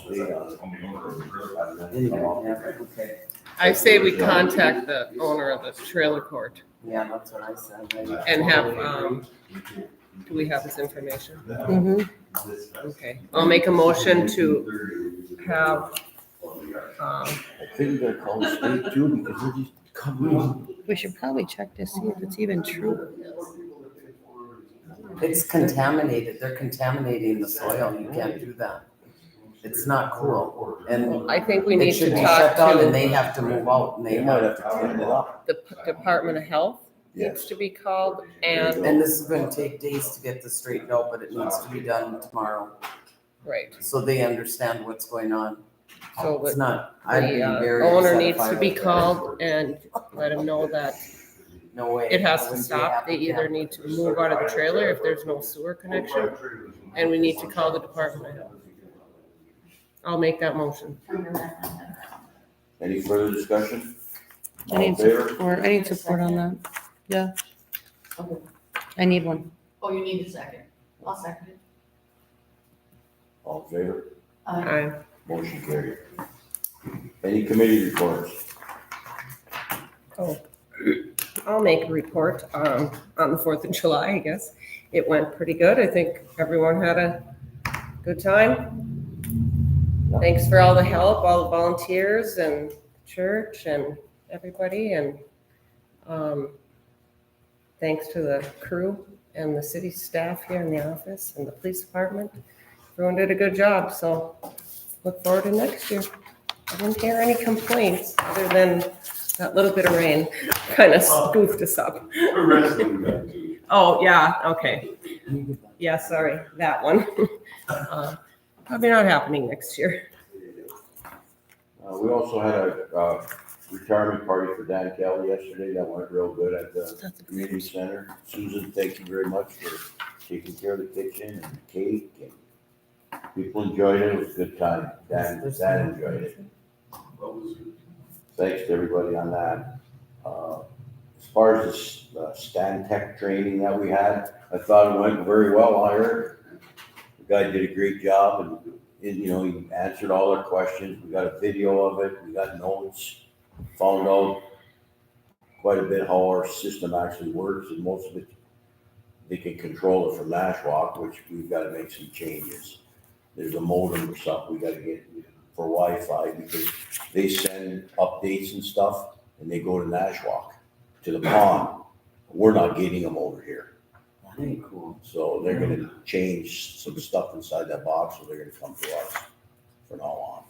[SPEAKER 3] Okay,
[SPEAKER 2] I say we contact the owner of the trailer court
[SPEAKER 3] yeah, that's what I said.
[SPEAKER 2] and have, do we have his information?
[SPEAKER 5] Mhm.
[SPEAKER 2] Okay, I'll make a motion to have,
[SPEAKER 4] I think they're called state too, because they're just covering.
[SPEAKER 5] We should probably check to see if it's even true.
[SPEAKER 3] It's contaminated, they're contaminating the soil, you can't do that. It's not cool, and
[SPEAKER 2] I think we
[SPEAKER 3] it
[SPEAKER 2] need
[SPEAKER 3] should
[SPEAKER 2] to
[SPEAKER 3] be
[SPEAKER 2] talk
[SPEAKER 3] shut down and
[SPEAKER 2] to
[SPEAKER 3] they have to move out and
[SPEAKER 4] They
[SPEAKER 3] they
[SPEAKER 4] might
[SPEAKER 3] have.
[SPEAKER 4] have to clean it up.
[SPEAKER 2] the Department of Health needs to be called and,
[SPEAKER 3] And this is gonna take days to get this straightened out, but it needs to be done tomorrow,
[SPEAKER 2] right,
[SPEAKER 3] so they understand what's going on.
[SPEAKER 2] so
[SPEAKER 3] It's
[SPEAKER 2] the
[SPEAKER 3] not, I'd be
[SPEAKER 2] the
[SPEAKER 3] very
[SPEAKER 2] owner
[SPEAKER 3] upset
[SPEAKER 2] needs
[SPEAKER 3] if I
[SPEAKER 2] to be
[SPEAKER 3] was there.
[SPEAKER 2] called and let him know that
[SPEAKER 3] No way.
[SPEAKER 2] it has
[SPEAKER 3] I
[SPEAKER 2] to
[SPEAKER 3] wouldn't be
[SPEAKER 2] stop.
[SPEAKER 3] happy,
[SPEAKER 2] They either
[SPEAKER 3] yeah.
[SPEAKER 2] need to move out of the trailer if there's no sewer connection, and we need to call the Department of Health. I'll make that motion.
[SPEAKER 4] Any further discussion?
[SPEAKER 5] I
[SPEAKER 4] All in
[SPEAKER 5] need
[SPEAKER 4] favor?
[SPEAKER 5] support, I need support on that. Yeah. I need one.
[SPEAKER 7] Oh, you need a second. I'll second it.
[SPEAKER 4] All in favor?
[SPEAKER 2] Aye.
[SPEAKER 4] Motion carried. Any committee reports?
[SPEAKER 2] Oh, I'll make a report on the 4th of July, I guess. It went pretty good. I think everyone had a good time. Thanks for all the help, all the volunteers and church and everybody. And thanks to the crew and the city staff here in the office and the police department. Everyone did a good job, so look forward to next year. I didn't hear any complaints other than that little bit of rain kind of spoofed us up.
[SPEAKER 9] The rest of them got to.
[SPEAKER 2] Oh, yeah, okay. Yeah, sorry, that one. Probably not happening next year.
[SPEAKER 4] We also had a retirement party for Dan Kelly yesterday. That went real good at the community center. Susan, thank you very much for taking care of the kitchen and the cake. And people enjoyed it. It was a good time. Dan enjoyed it. Thanks to everybody on that. As far as the Stan Tech training that we had, I thought it went very well. I heard the guy did a great job and he answered all our questions. We got a video of it. We got notes. Found out quite a bit how our system actually works, and most of it, they can control it from Nashwauk, which we've got to make some changes. There's a modem or something we got to get for Wi-Fi because they send updates and stuff, and they go to Nashwauk, to the pond. We're not getting them over here.
[SPEAKER 3] That ain't cool.
[SPEAKER 4] So they're gonna change some stuff inside that box, so they're gonna come to us from now on.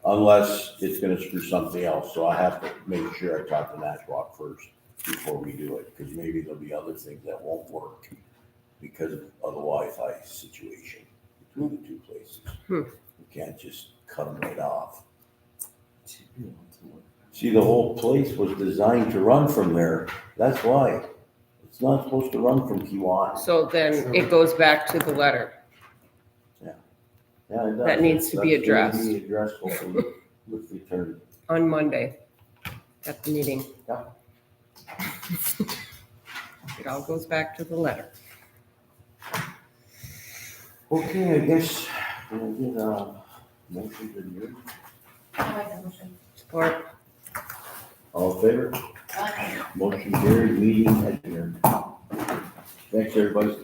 [SPEAKER 4] Unless it's gonna screw something else, so I have to make sure I talk to Nashwauk first before we do it, because maybe there'll be other things that won't work because of the Wi-Fi situation between the two places. We can't just cut them right off. See, the whole place was designed to run from there, that's why. It's not supposed to run from Keewatin.
[SPEAKER 2] So then it goes back to the letter.
[SPEAKER 4] Yeah, it does.
[SPEAKER 2] That needs to be
[SPEAKER 4] That's gonna
[SPEAKER 2] addressed.
[SPEAKER 4] be addressed hopefully with the attorney.
[SPEAKER 2] On Monday at the meeting.
[SPEAKER 4] Yeah.
[SPEAKER 2] It all goes back to the letter.
[SPEAKER 4] Okay, I guess we'll get motion to adjourn.
[SPEAKER 7] I'll make a motion.
[SPEAKER 2] Support.
[SPEAKER 4] All in favor? Motion carried, meeting adjourned. Thanks, everybody.